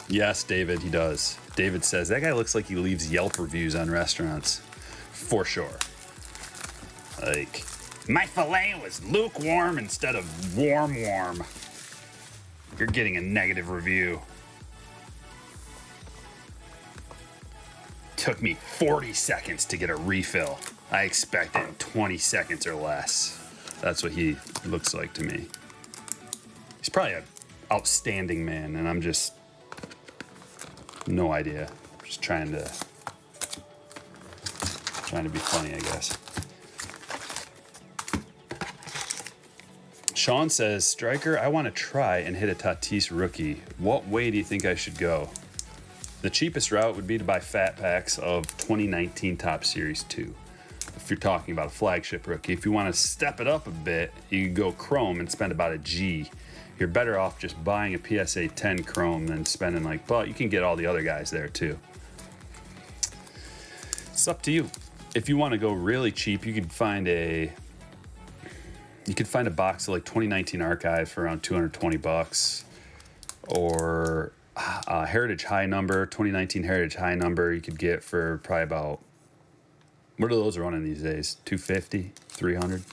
Yes, David, he does. David says, that guy looks like he leaves Yelp reviews on restaurants. For sure. Like, my filet was lukewarm instead of warm. You're getting a negative review. Took me 40 seconds to get a refill. I expect it in 20 seconds or less. That's what he looks like to me. He's probably an outstanding man, and I'm just... no idea. Just trying to be funny, I guess. Sean says, Striker, I want to try and hit a Tatis rookie. What way do you think I should go? The cheapest route would be to buy fat packs of 2019 Top Series 2. If you're talking about a flagship rookie. If you want to step it up a bit, you can go Chrome and spend about a G. You're better off just buying a PSA 10 Chrome than spending but you can get all the other guys there too. It's up to you. If you want to go really cheap, you could find a box of like 2019 Archive for around $220, or a Heritage High Number, 2019 Heritage High Number you could get for probably about, what are those running these days? $250, $300?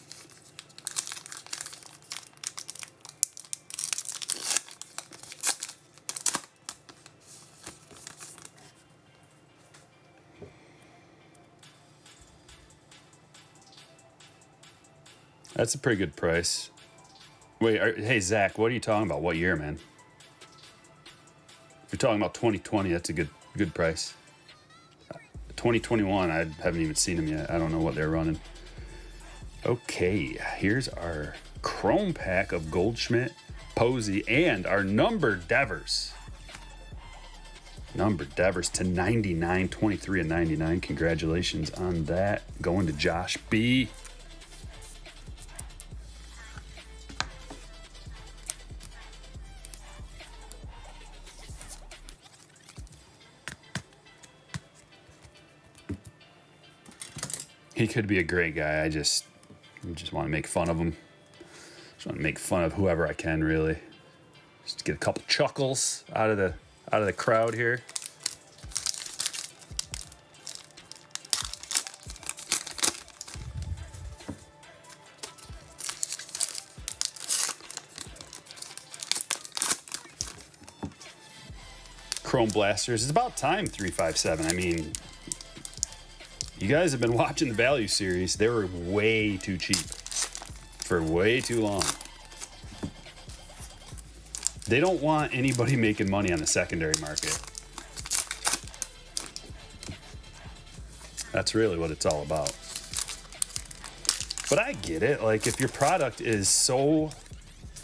That's a pretty good price. Wait, hey, Zach, what are you talking about? What year, man? If you're talking about 2020, that's a good price. 2021, I haven't even seen them yet. I don't know what they're running. Okay, here's our Chrome pack of Goldschmidt, Posey, and our numbered Devers. Numbered Devers to 99, 23 and 99. Congratulations on that. Going to Josh B. He could be a great guy. I just want to make fun of him. Just want to make fun of whoever I can, really. Just get a couple chuckles out of the crowd here. Chrome Blasters. It's about time, 357. I mean, you guys have been watching the value series. They were way too cheap for way too long. They don't want anybody making money on the secondary market. That's really what it's all about. But I get it. Like, if your product is so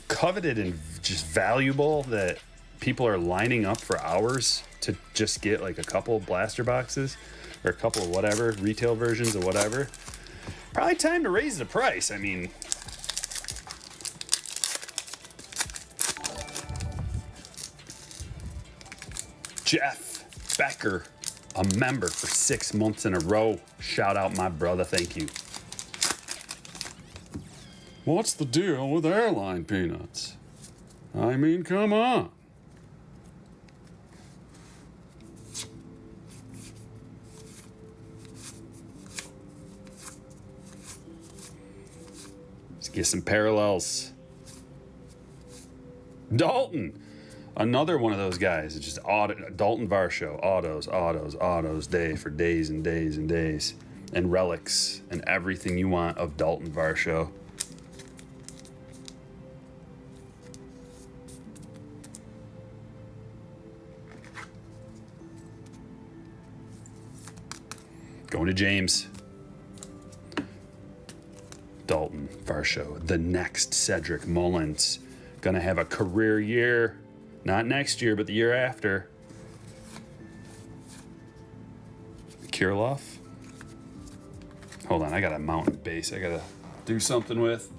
coveted and just valuable that people are lining up for hours to just get like a couple blaster boxes or a couple of whatever, retail versions of whatever, probably time to raise the price. I mean, Jeff Becker, a member for 6 months in a row. Shout out, my brother. Thank you. What's the deal with airline peanuts? I mean, come on. Let's get some parallels. Dalton. Another one of those guys. It's just Dalton Varsho. Autos, day for days and days and days. And relics and everything you want of Dalton Varsho. Going to James. Dalton Varsho. The next Cedric Mullins. Gonna have a career year. Not next year, but the year after. Kirilov. Hold on, I got a mountain base I gotta do something with.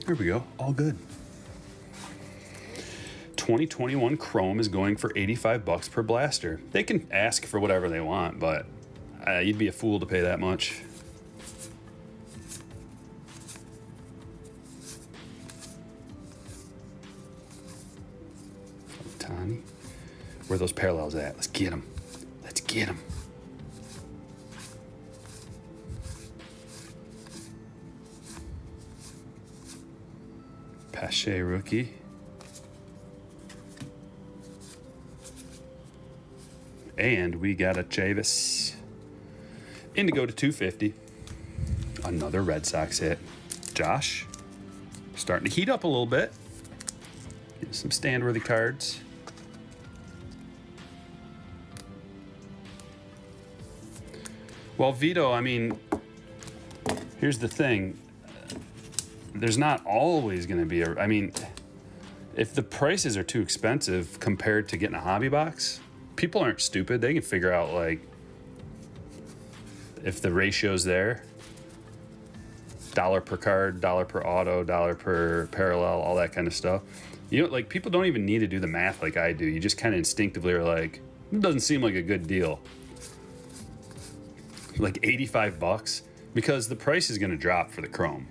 Here we go, all good. 2021 Chrome is going for $85 per blaster. They can ask for whatever they want, but you'd be a fool to pay that much. Tani. Where are those parallels at? Let's get them. Let's get them. Pache rookie. And we got a Chavis. Indigo to 250. Another Red Sox hit. Josh, starting to heat up a little bit. Get some stand-worthy cards. Well, Vito, I mean, here's the thing. There's not always going to be I mean, if the prices are too expensive compared to getting a hobby box, people aren't stupid. They can figure out, like, if the ratio's there, dollar per card, dollar per auto, dollar per parallel, all that kind of stuff. You know, like, people don't even need to do the math like I do. You just kind of instinctively are like, it doesn't seem like a good deal. Like $85, because the price is going to drop for the Chrome.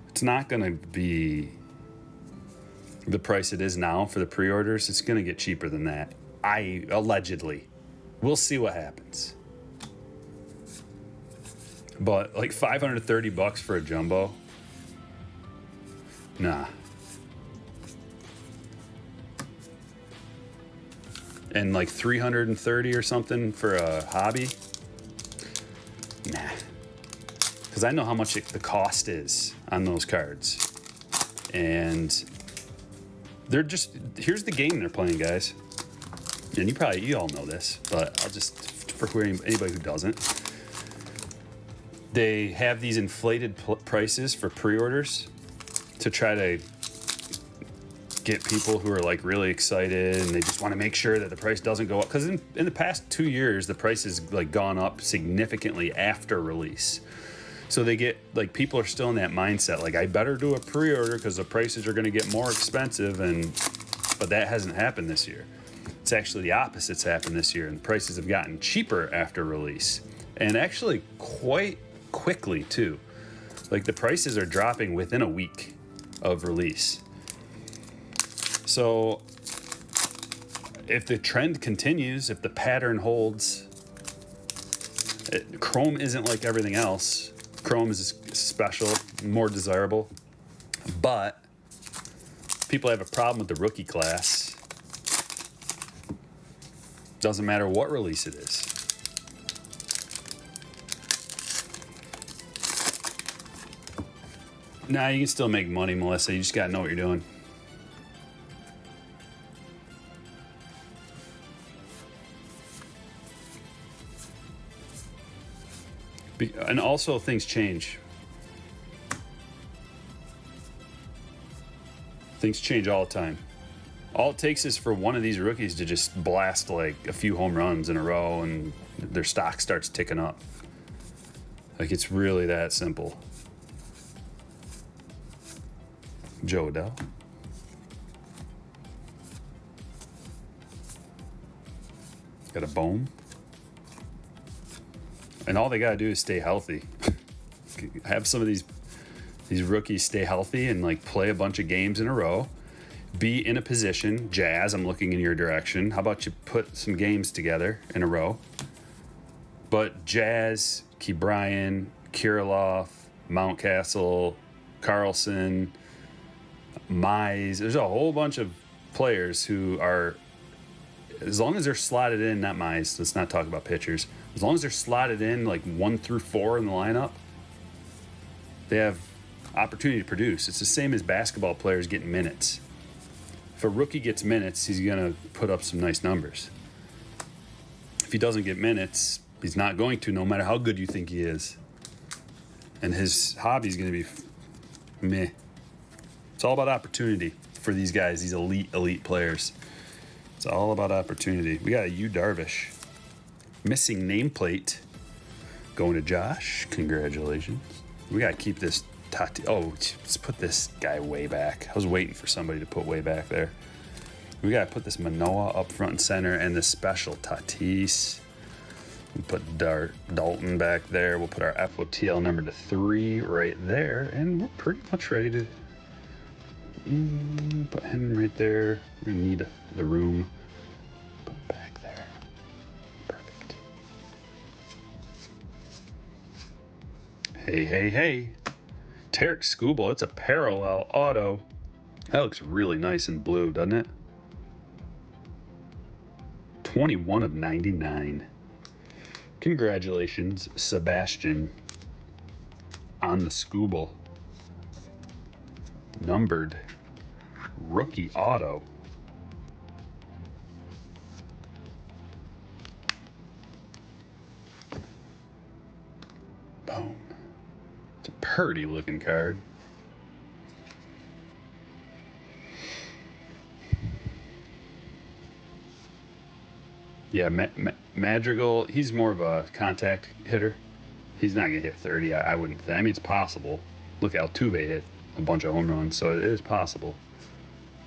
It's not going to be the price it is now for the pre-orders. It's going to get cheaper than that. Allegedly. We'll see what happens. But like $530 for a jumbo? Nah. And like $330 or something for a hobby? Nah. Because I know how much the cost is on those cards. and they're just, here's the game they're playing, guys. And you all know this, but I'll just, for anybody who doesn't, they have these inflated prices for pre-orders to try to get people who are like really excited, and they just want to make sure that the price doesn't go up, because in the past 2 years the price has like gone up significantly after release. So they get, like, people are still in that mindset, like, I better do a pre-order because the prices are going to get more expensive, but that hasn't happened this year. It's actually the opposite's happened this year, and prices have gotten cheaper after release, and actually quite quickly too. Like, the prices are dropping within a week of release. So if the trend continues, if the pattern holds, Chrome isn't like everything else. Chrome is special, more desirable, but people have a problem with the rookie class. Doesn't matter what release it is. Nah, you can still make money, Melissa. You just gotta know what you're doing. And also, things change. Things change all the time. All it takes is for one of these rookies to just blast like a few home runs in a row, and their stock starts ticking up. Like, it's really that simple. Joe Adele. Got a Bohm. And all they got to do is stay healthy. Have some of these rookies stay healthy and like play a bunch of games in a row. Be in a position. Jazz, I'm looking in your direction. How about you put some games together in a row? But Jazz, Ke'Bryan, Kirilloff, Mountcastle, Carlson, Mize. There's a whole bunch of players who are, as long as they're slotted in, not Mize, let's not talk about pitchers. As long as they're slotted in like 1 through 4 in the lineup, they have opportunity to produce. It's the same as basketball players getting minutes. If a rookie gets minutes, he's going to put up some nice numbers. If he doesn't get minutes, he's not going to, no matter how good you think he is. And his hobby's going to be meh. It's all about opportunity for these guys, these elite players. It's all about opportunity. We got a Yu Darvish. Missing nameplate. Going to Josh. Congratulations. We got to keep this Tati. Oh, let's put this guy way back. I was waiting for somebody to put way back there. We got to put this Manoah up front and center, and this special Tatis. We'll put Dalton back there. We'll put our FOTL number to 3 right there, and we're pretty much ready to put him right there. We need the room. Put back there. Perfect. Hey. Tarek Skubal, it's a parallel auto. That looks really nice in blue, doesn't it? 21 of 99. Congratulations, Sebastian, on the Skubal. Numbered rookie auto. Boom. It's a pretty looking card. Yeah, Madrigal, he's more of a contact hitter. He's not going to hit 30, I wouldn't think. I mean, it's possible. Look, Altuve hit a bunch of home runs, so it is possible.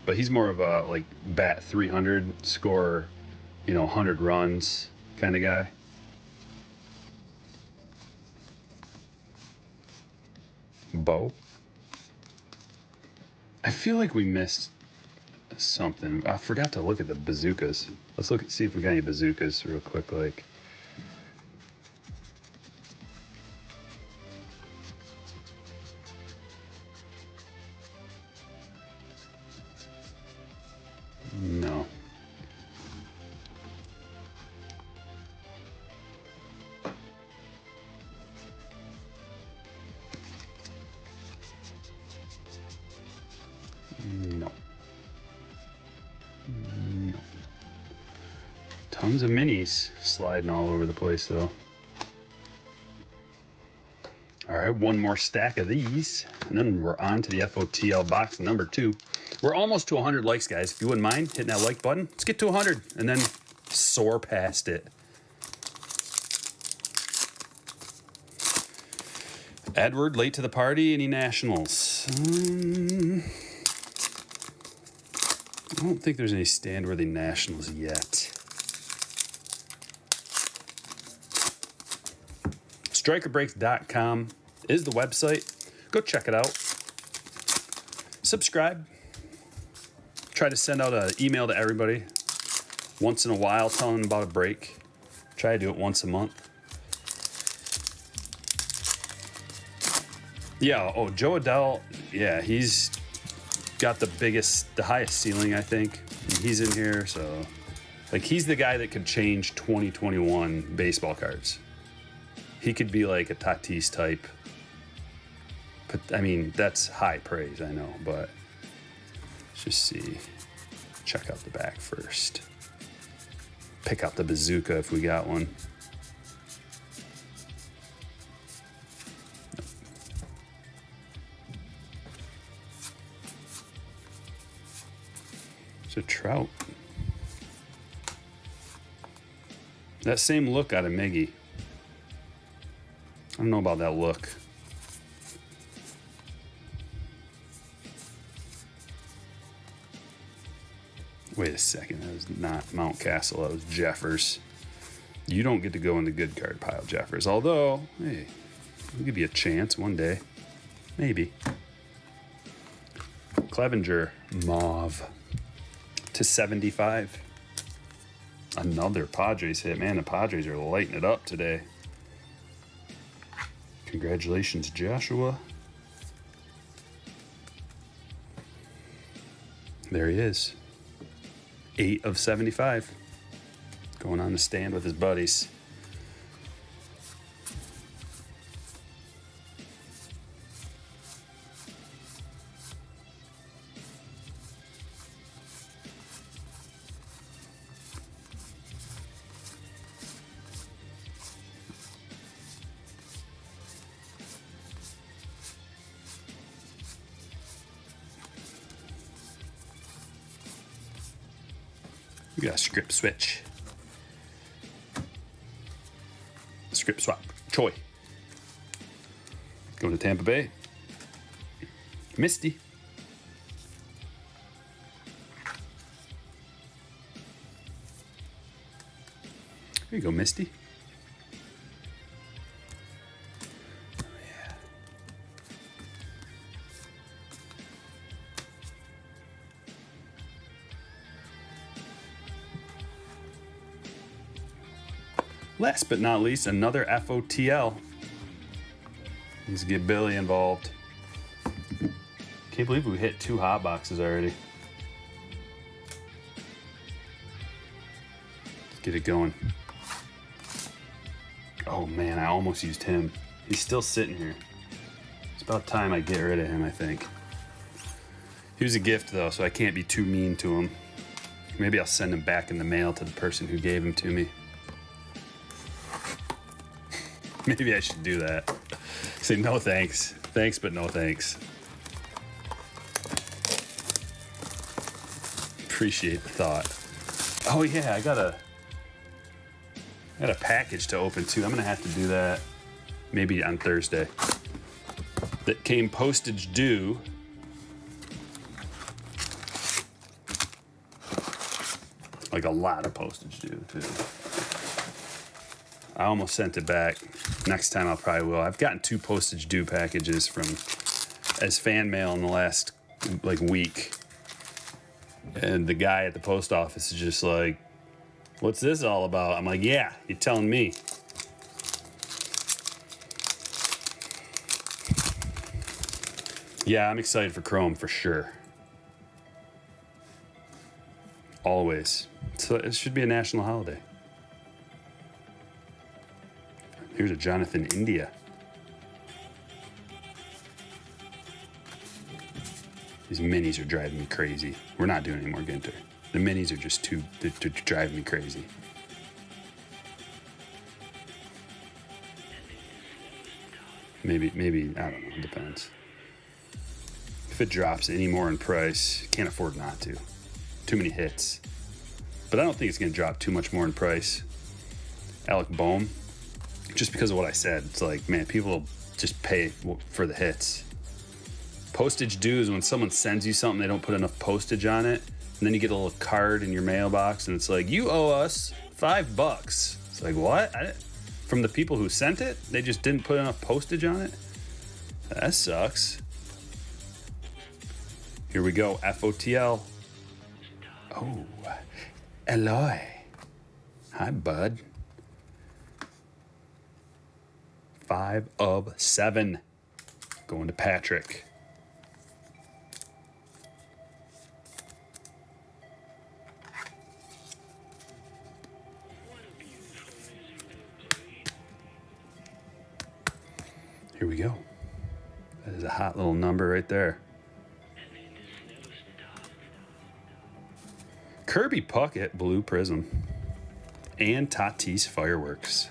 But he's more of a, like, bat 300, score, 100 runs kind of guy. Bo. I feel like we missed something. I forgot to look at the bazookas. Let's see if we got any bazookas real quick. Like, no. No. No. Tons of minis sliding all over the place, though. All right, one more stack of these, and then we're on to the FOTL box number 2. We're almost to 100 likes, guys. If you wouldn't mind hitting that like button, let's get to 100 and then soar past it. Edward, late to the party. Any nationals? I don't think there's any stand-worthy nationals yet. StrikerBreaks.com is the website. Go check it out. Subscribe. Try to send out an email to everybody once in a while telling them about a break. Try to do it once a month. Yeah, oh, Joe Adele, yeah, he's got the highest ceiling, I think. And he's in here, so like he's the guy that could change 2021 baseball cards. He could be like a Tatis type. But I mean, that's high praise, I know, but let's just see. Check out the back first. Pick out the bazooka if we got one. It's a Trout. That same look out of Miggy. I don't know about that look. Wait a second, that was not Mountcastle, that was Jeffers. You don't get to go in the good card pile, Jeffers. Although, hey, I'll give you a chance one day. Maybe. Clevenger, Mauve. To 75. Another Padres hit. Man, the Padres are lighting it up today. Congratulations, Joshua. There he is. 8 of 75. Going on the stand with his buddies. We got a script switch. Script swap. Choi. Going to Tampa Bay. Misty. There you go, Misty. Oh, yeah. Last but not least, another FOTL. Let's get Billy involved. Can't believe we hit 2 hot boxes already. Let's get it going. Oh man, I almost used him. He's still sitting here. It's about time I get rid of him, I think. He was a gift though, so I can't be too mean to him. Maybe I'll send him back in the mail to the person who gave him to me. Maybe I should do that. Say no thanks. Thanks, but no thanks. Appreciate the thought. Oh yeah, I got a package to open too. I'm gonna have to do that maybe on Thursday. That came postage due. Like a lot of postage due too. I almost sent it back. Next time I probably will. I've gotten 2 postage due packages from as fan mail in the last like week. And the guy at the post office is just like, "What's this all about?" I'm like, "Yeah, you're telling me." Yeah, I'm excited for Chrome for sure. Always. So it should be a national holiday. Here's a Jonathan India. He's These minis are driving me crazy. We're not doing any more Ginter. The minis are just they're driving me crazy. Maybe, I don't know, it depends. If it drops any more in price, can't afford not to. Too many hits. But I don't think it's going to drop too much more in price. Alec Boehm, just because of what I said, it's like, man, people just pay for the hits. Postage dues, when someone sends you something, they don't put enough postage on it, and then you get a little card in your mailbox, and it's like, you owe us $5. It's like, what? From the people who sent it, they just didn't put enough postage on it? That sucks. Here we go, FOTL. Oh, Eloy. Hi, bud. 5 of 7. Going to Patrick. Here we go. That is a hot little number right there. Kirby Puckett, blue Prizm. And Tatis Fireworks.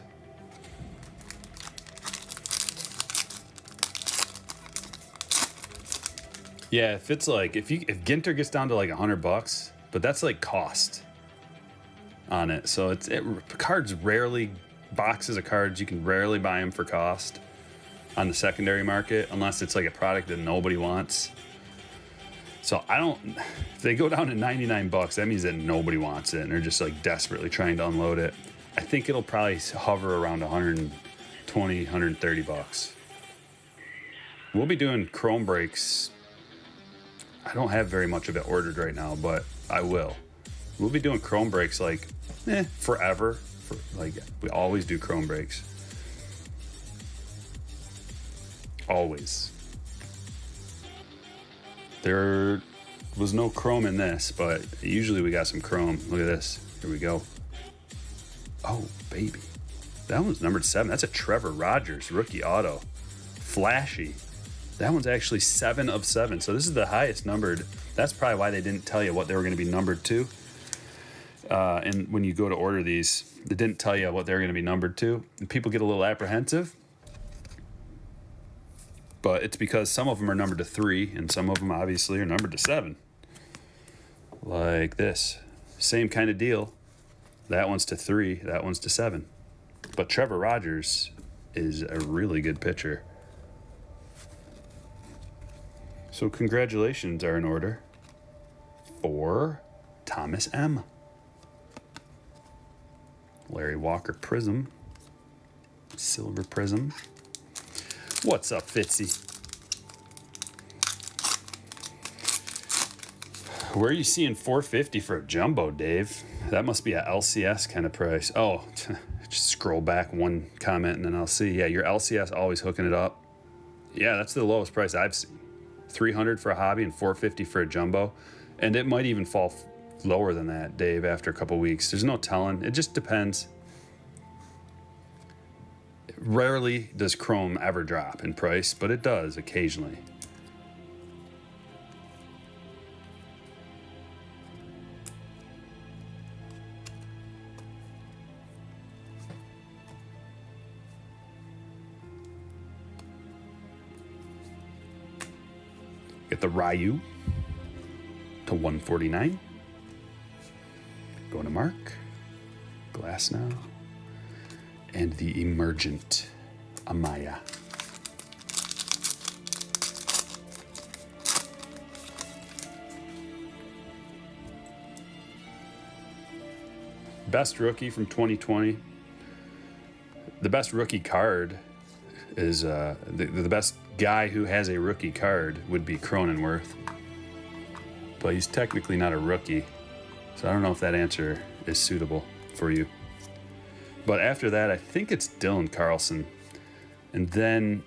Yeah, if it's like, if Ginter gets down to like $100, but that's like cost on it. So cards rarely, boxes of cards, you can rarely buy them for cost on the secondary market unless it's like a product that nobody wants. So if they go down to $99, that means that nobody wants it and they're just like desperately trying to unload it. I think it'll probably hover around $120, $130. We'll be doing Chrome breaks. I don't have very much of it ordered right now, but I will. We'll be doing Chrome breaks like forever. We always do Chrome breaks. Always. There was no Chrome in this, but usually we got some Chrome. Look at this. Here we go. Oh, baby. That one's numbered 7. That's a Trevor Rogers rookie auto. Flashy. That one's actually 7 of 7. So this is the highest numbered. That's probably why they didn't tell you what they were going to be numbered to. And when you go to order these, they didn't tell you what they were going to be numbered to. And people get a little apprehensive. But it's because some of them are numbered to 3, and some of them obviously are numbered to 7. Like this. Same kind of deal. That one's to 3, that one's to 7. But Trevor Rogers is a really good pitcher. So congratulations are in order for Thomas M. Larry Walker Prizm. Silver Prizm. What's up, Fitzy? Where are you seeing $450 for a jumbo, Dave? That must be a LCS kind of price. Oh, just scroll back one comment and then I'll see. Yeah, your LCS always hooking it up. Yeah, that's the lowest price I've seen. $300 for a hobby and $450 for a jumbo. And it might even fall lower than that, Dave, after a couple weeks. There's no telling. It just depends. Rarely does Chrome ever drop in price, but it does occasionally. Get the Ryu to 149. Going to Mark. Glass now. And the Emergent Amaya. Best rookie from 2020. The best rookie card is the best guy who has a rookie card would be Cronenworth. But he's technically not a rookie. So I don't know if that answer is suitable for you. But after that, I think it's Dylan Carlson. And then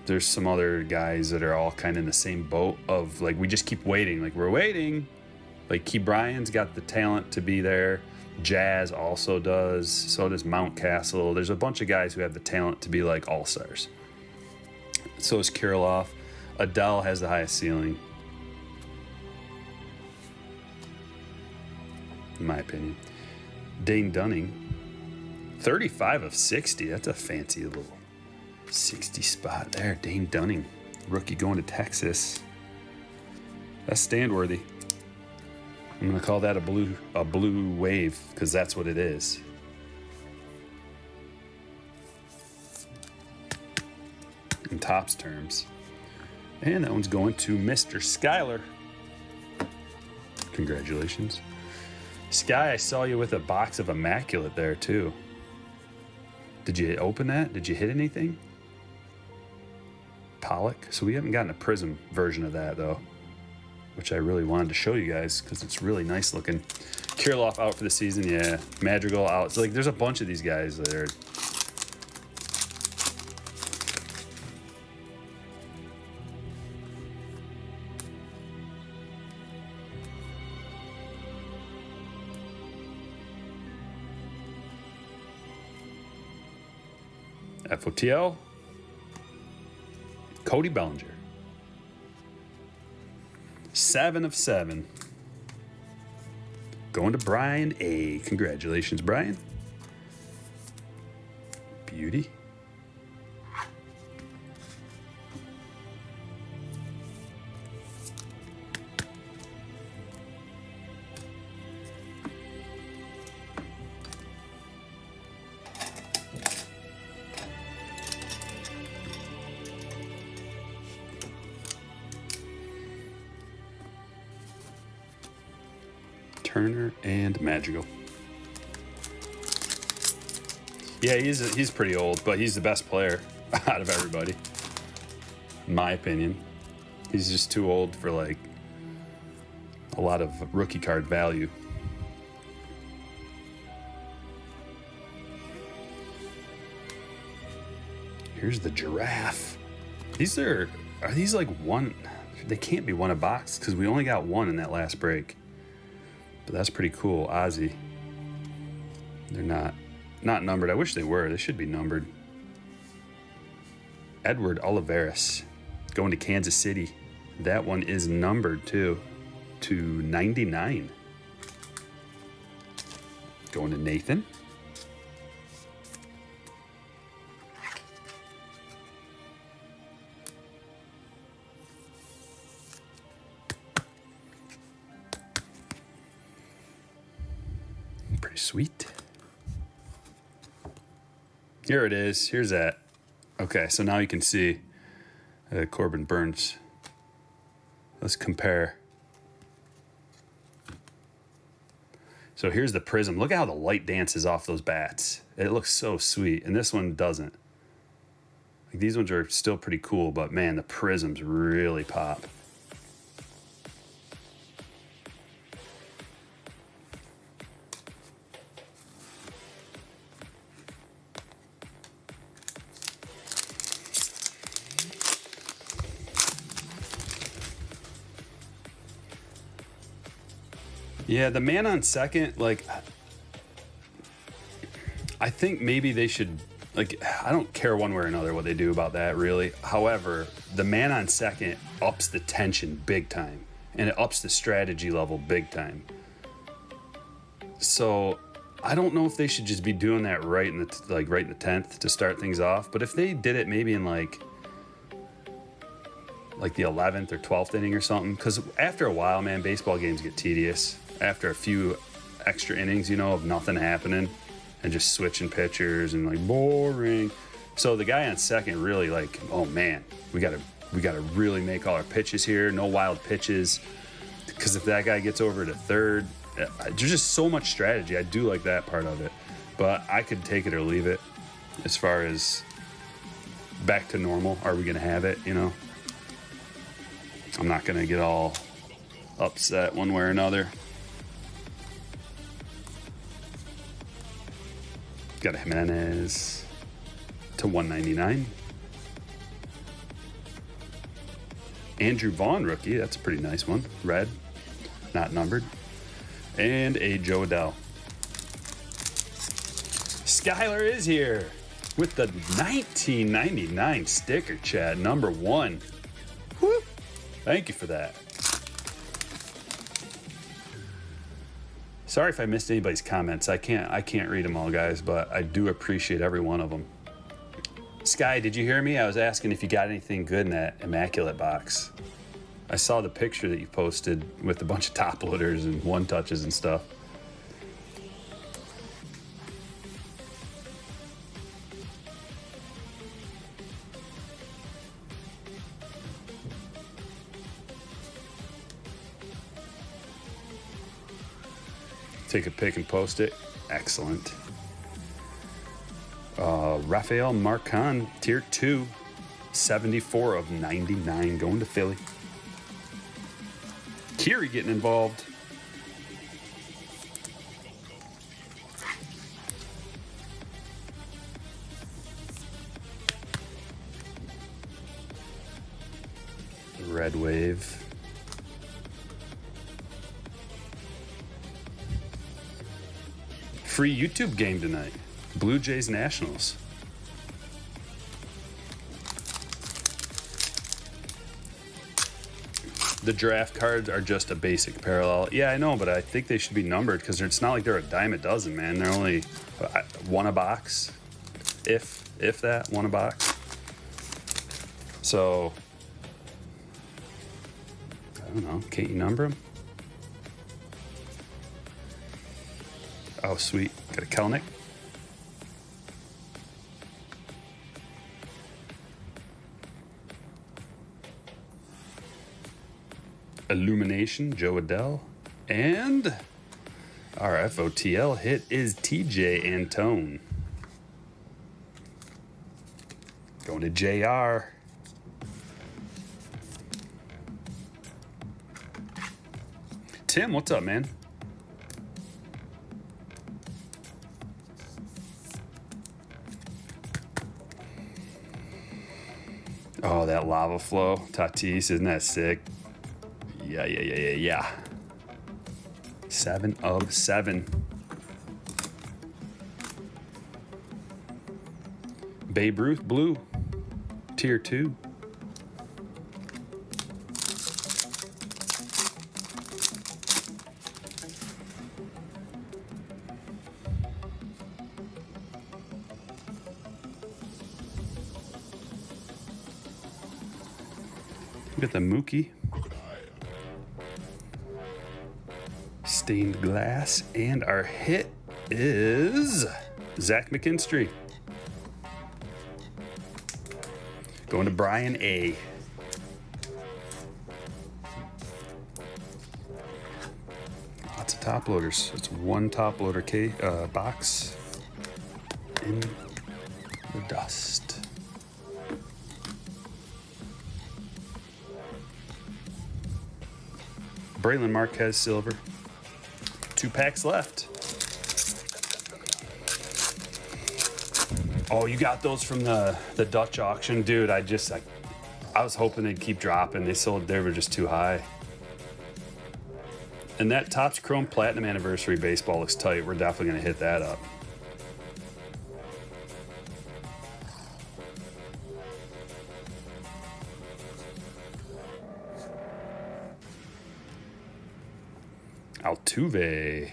there's some other guys that are all kind of in the same boat of like, we just keep waiting. Like, we're waiting. Like, Key Bryan's got the talent to be there. Jazz also does. So does Mountcastle. There's a bunch of guys who have the talent to be like all-stars. So is Kirilloff. Adele has the highest ceiling, in my opinion. Dane Dunning, 35 of 60. That's a fancy little 60 spot there. Dane Dunning, rookie going to Texas. That's stand worthy. I'm gonna call that a blue wave, because that's what it is. In Topps terms. And that one's going to Mr. Skyler. Congratulations. Sky, I saw you with a box of Immaculate there too. Did you open that? Did you hit anything? Pollock. So we haven't gotten a Prism version of that though, which I really wanted to show you guys because it's really nice looking. Kirilloff out for the season, yeah. Madrigal out. So like, there's a bunch of these guys that are. FOTL, Cody Bellinger. 7 of 7. Going to Brian A. Congratulations, Brian. Beauty. Turner and Madrigal. Yeah, he's pretty old, but he's the best player out of everybody, in my opinion. He's just too old for like a lot of rookie card value. Here's the Giraffe. These are these like one? They can't be one a box because we only got one in that last break. But that's pretty cool. Ozzy. They're not numbered. I wish they were. They should be numbered. Edward Olivares going to Kansas City. That one is numbered too, to 99. Going to Nathan. Pretty sweet. Here it is. Here's that. Okay, so now you can see Corbin Burns. Let's compare. So here's the Prism. Look at how the light dances off those bats. It looks so sweet, and this one doesn't. Like, these ones are still pretty cool, but man, the Prisms really pop. Yeah, the man on second, like, I think maybe they should, like, I don't care one way or another what they do about that, really. However, the man on second ups the tension big time, and it ups the strategy level big time. So I don't know if they should just be doing that right in the right in the 10th to start things off. But if they did it maybe in like the 11th or 12th inning or something, because after a while, man, baseball games get tedious. After a few extra innings, you know, of nothing happening and just switching pitchers and like boring. So the guy on second really like, oh man, we gotta really make all our pitches here. No wild pitches, because if that guy gets over to third, there's just so much strategy. I do like that part of it, but I could take it or leave it. As far as back to normal, are we gonna have it? You know, I'm not gonna get all upset one way or another. Got a Jimenez to 199. Andrew Vaughn rookie. That's a pretty nice one. Red, not numbered. And a Joe Adele. Skyler is here with the 1999 sticker, Chad. Number 1. Woo! Thank you for that. Sorry if I missed anybody's comments. I can't read them all, guys, but I do appreciate every one of them. Sky, did you hear me? I was asking if you got anything good in that Immaculate box. I saw the picture that you posted with a bunch of top loaders and one touches and stuff. Take a pic and post it. Excellent. Rafael Marcon, tier 2, 74 of 99, going to Philly. Kiri getting involved. Red Wave. Free YouTube game tonight. Blue Jays Nationals. The draft cards are just a basic parallel. Yeah, I know, but I think they should be numbered because it's not like they're a dime a dozen, man. They're only one a box, if that, one a box. So, I don't know. Can't you number them? Oh, sweet. Got a Kelnick. Illumination, Joe Adele. And our FOTL hit is TJ Antone. Going to JR. Tim, what's up, man? Oh, that lava flow. Tatis, isn't that sick? Yeah. 7 of 7. Babe Ruth, blue. Tier 2. Got the Mookie. Stained glass. And our hit is Zach McKinstry. Going to Brian A. Lots of top loaders. It's one top loader box in the dust. Braylon Marquez silver. 2 packs left. Oh, you got those from the Dutch auction, dude. I was hoping they'd keep dropping. They were just too high. And that Topps Chrome Platinum Anniversary baseball looks tight. We're definitely gonna hit that up. Altuve,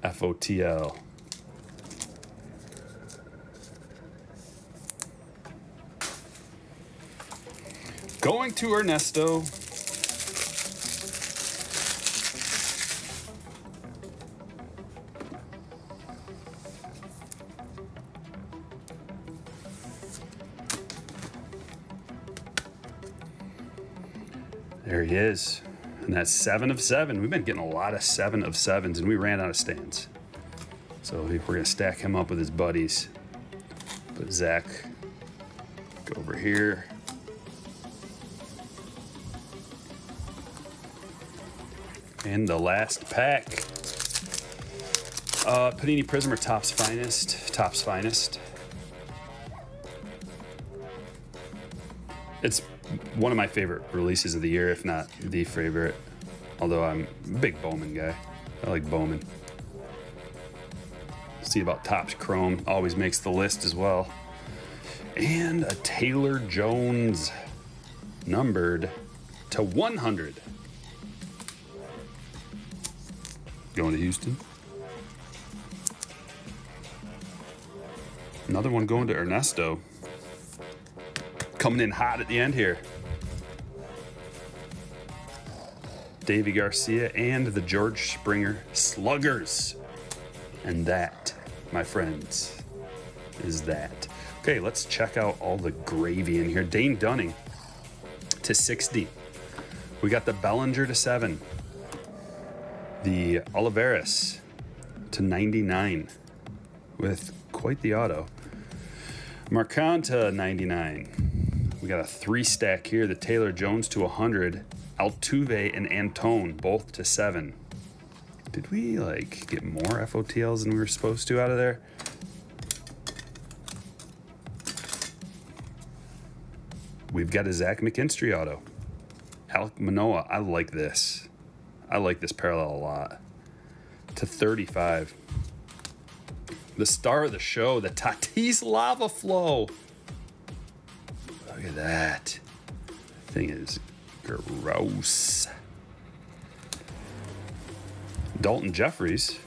FOTL. Going to Ernesto. There he is. And that's 7 of 7. We've been getting a lot of 7 of 7s, and we ran out of stands. So we're going to stack him up with his buddies. Put Zach, go over here. And the last pack. Panini Prism or Topps Finest. Topps Finest. It's one of my favorite releases of the year, if not the favorite. Although I'm a big Bowman guy. I like Bowman. See about Topps Chrome. Always makes the list as well. And a Taylor Jones numbered to 100. Going to Houston. Another one going to Ernesto. Coming in hot at the end here. Davy Garcia and the George Springer Sluggers. And that, my friends, is that. Okay, let's check out all the gravy in here. Dane Dunning to 60. We got the Bellinger to 7. The Olivares to 99 with quite the auto. Marcon to 99. We got a 3-stack here. The Taylor Jones to 100. Altuve and Antone both to 7. Did we like get more FOTLs than we were supposed to out of there? We've got a Zach McKinstry auto. Alec Manoah, I like this. I like this parallel a lot. To 35. The star of the show, the Tatis Lava Flow. Look at that. Thing is gross. Dalton Jeffries.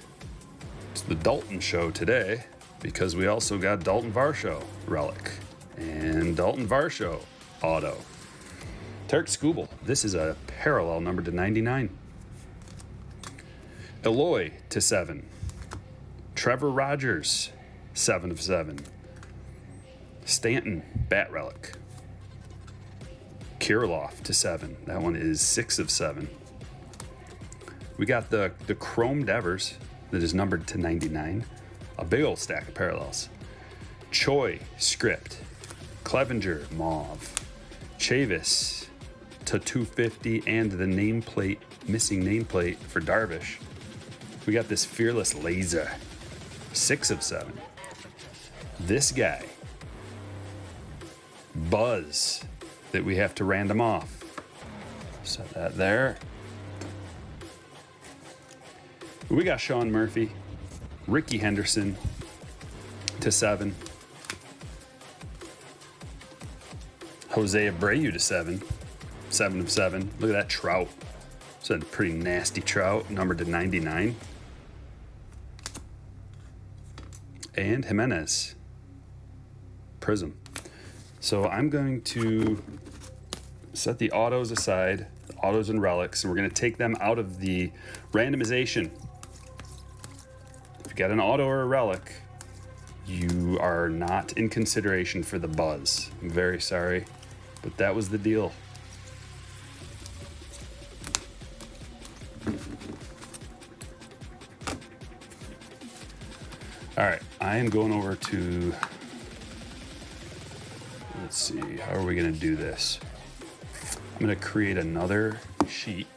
It's the Dalton show today because we also got Dalton Varsho relic and Dalton Varsho auto. Tarek Skubal. This is a parallel number to 99. Eloy to 7. Trevor Rogers, 7 of 7. Stanton, bat relic. Kirilloff to 7. That one is 6 of 7. We got the Chrome Devers that is numbered to 99. A big old stack of parallels. Choi, script. Clevenger, mauve. Chavis to 250 and the nameplate, missing nameplate for Darvish. We got this Fearless Laser, 6 of 7. This guy, Buzz, that we have to random off. Set that there. We got Sean Murphy, Ricky Henderson to 7. Jose Abreu to 7. 7 of 7. Look at that Trout. It's a pretty nasty Trout, numbered to 99. And Jimenez, Prism. So I'm going to set the autos aside, the autos and relics, and we're going to take them out of the randomization. If you got an auto or a relic, you are not in consideration for the buzz. I'm very sorry, but that was the deal. All right, I am going over to, let's see, how are we gonna do this? I'm gonna create another sheet.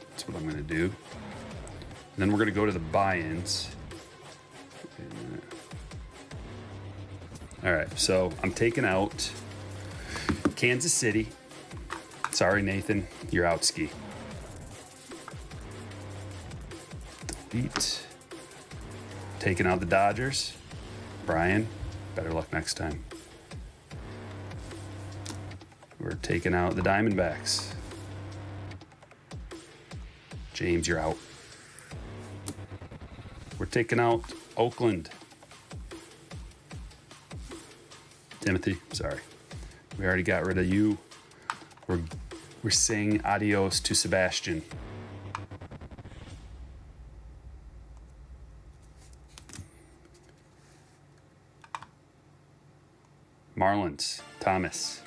That's what I'm gonna do. And then we're gonna go to the buy-ins. All right, so I'm taking out Kansas City. Sorry, Nathan, you're out ski. Delete. Taking out the Dodgers. Brian, better luck next time. We're taking out the Diamondbacks. James, you're out. We're taking out Oakland. Timothy, sorry. We already got rid of you. We're saying adios to Sebastian. Marlins, Thomas.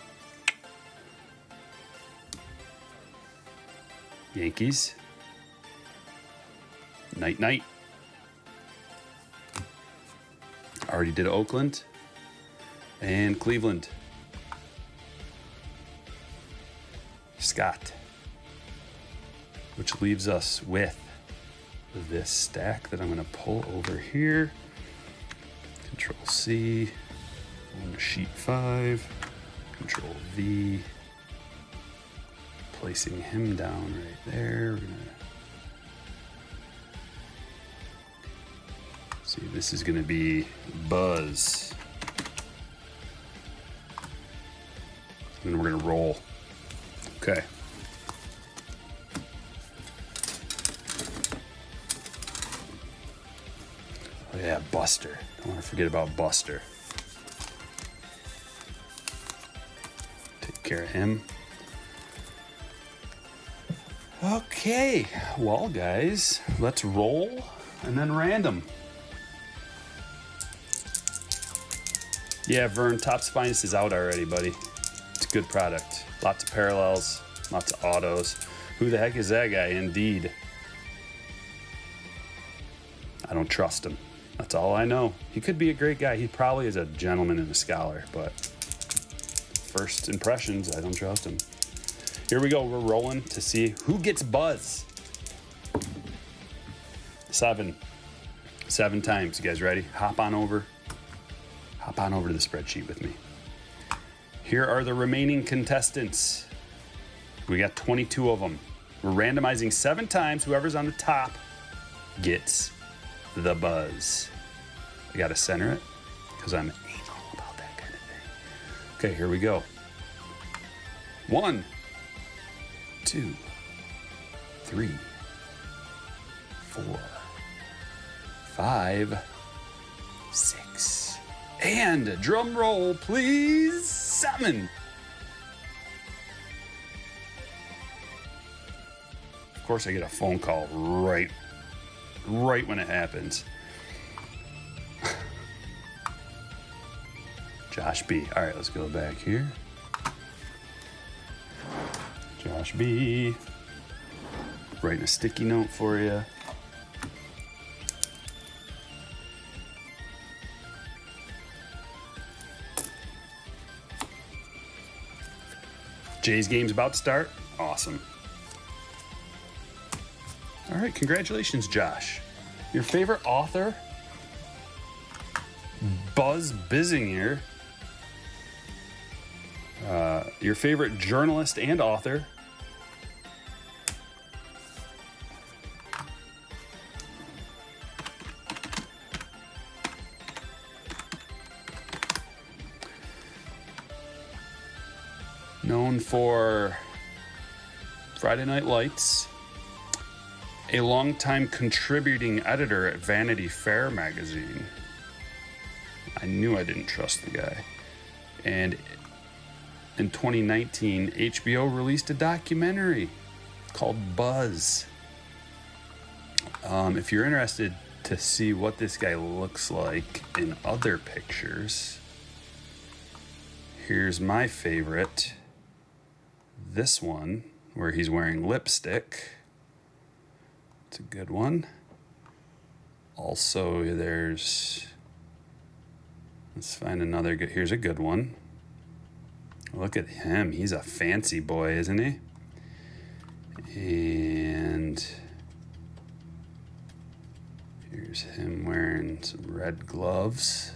Yankees. Night night. Already did Oakland. And Cleveland. Scott. Which leaves us with this stack that I'm going to pull over here. Control C. On to sheet 5. Control V. Placing him down right there. We're gonna see, this is gonna be Buzz. And then we're gonna roll. Okay. Oh yeah, Buster. Don't want to forget about Buster. Take care of him. Okay, well guys, let's roll and then random. Yeah, Vern, Topps Finest is out already, buddy. It's a good product. Lots of parallels, lots of autos. Who the heck is that guy? Indeed. I don't trust him. That's all I know. He could be a great guy. He probably is a gentleman and a scholar, but first impressions, I don't trust him. Here we go. We're rolling to see who gets buzz. 7 times. You guys ready? Hop on over to the spreadsheet with me. Here are the remaining contestants. We got 22 of them. We're randomizing 7 times. Whoever's on the top gets the buzz. I gotta center it because I'm anal about that kind of thing. Okay, here we go. 1, 2, 3, 4, 5, 6, and drum roll, please, 7. Of course, I get a phone call right when it happens. Josh B. All right, let's go back here. Josh B. Writing a sticky note for you. Jay's game's about to start. Awesome. All right, congratulations, Josh. Your favorite author, Buzz Bissinger. Your favorite journalist and author, known for Friday Night Lights, a longtime contributing editor at Vanity Fair magazine. I knew I didn't trust the guy. And in 2019, HBO released a documentary called Buzz. If you're interested to see what this guy looks like in other pictures, here's my favorite. This one, where he's wearing lipstick. It's a good one. Also, let's find another good, here's a good one. Look at him, he's a fancy boy, isn't he? And here's him wearing some red gloves.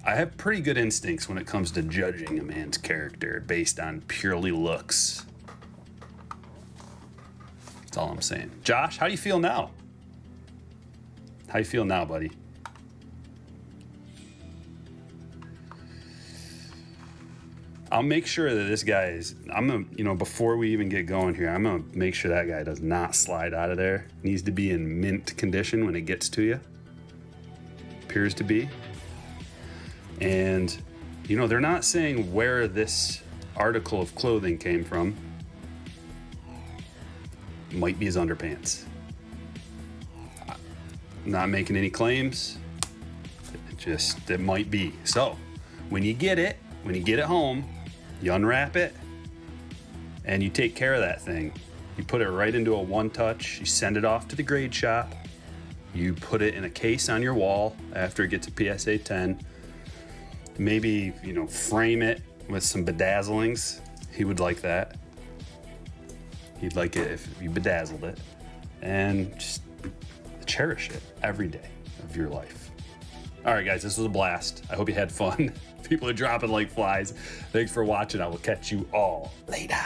I have pretty good instincts when it comes to judging a man's character based on purely looks. That's all I'm saying. Josh, how do you feel now? How you feel now, buddy? I'll make sure that this guy is, before we even get going here, I'm gonna make sure that guy does not slide out of there. Needs to be in mint condition when it gets to you. Appears to be. And, they're not saying where this article of clothing came from. Might be his underpants. Not making any claims. It might be. So, when you get it home, you unwrap it, and you take care of that thing. You put it right into a one-touch. You send it off to the grade shop. You put it in a case on your wall after it gets a PSA 10. Maybe, frame it with some bedazzlings. He would like that. He'd like it if you bedazzled it. And just cherish it every day of your life. All right, guys, this was a blast. I hope you had fun. People are dropping like flies. Thanks for watching. I will catch you all later.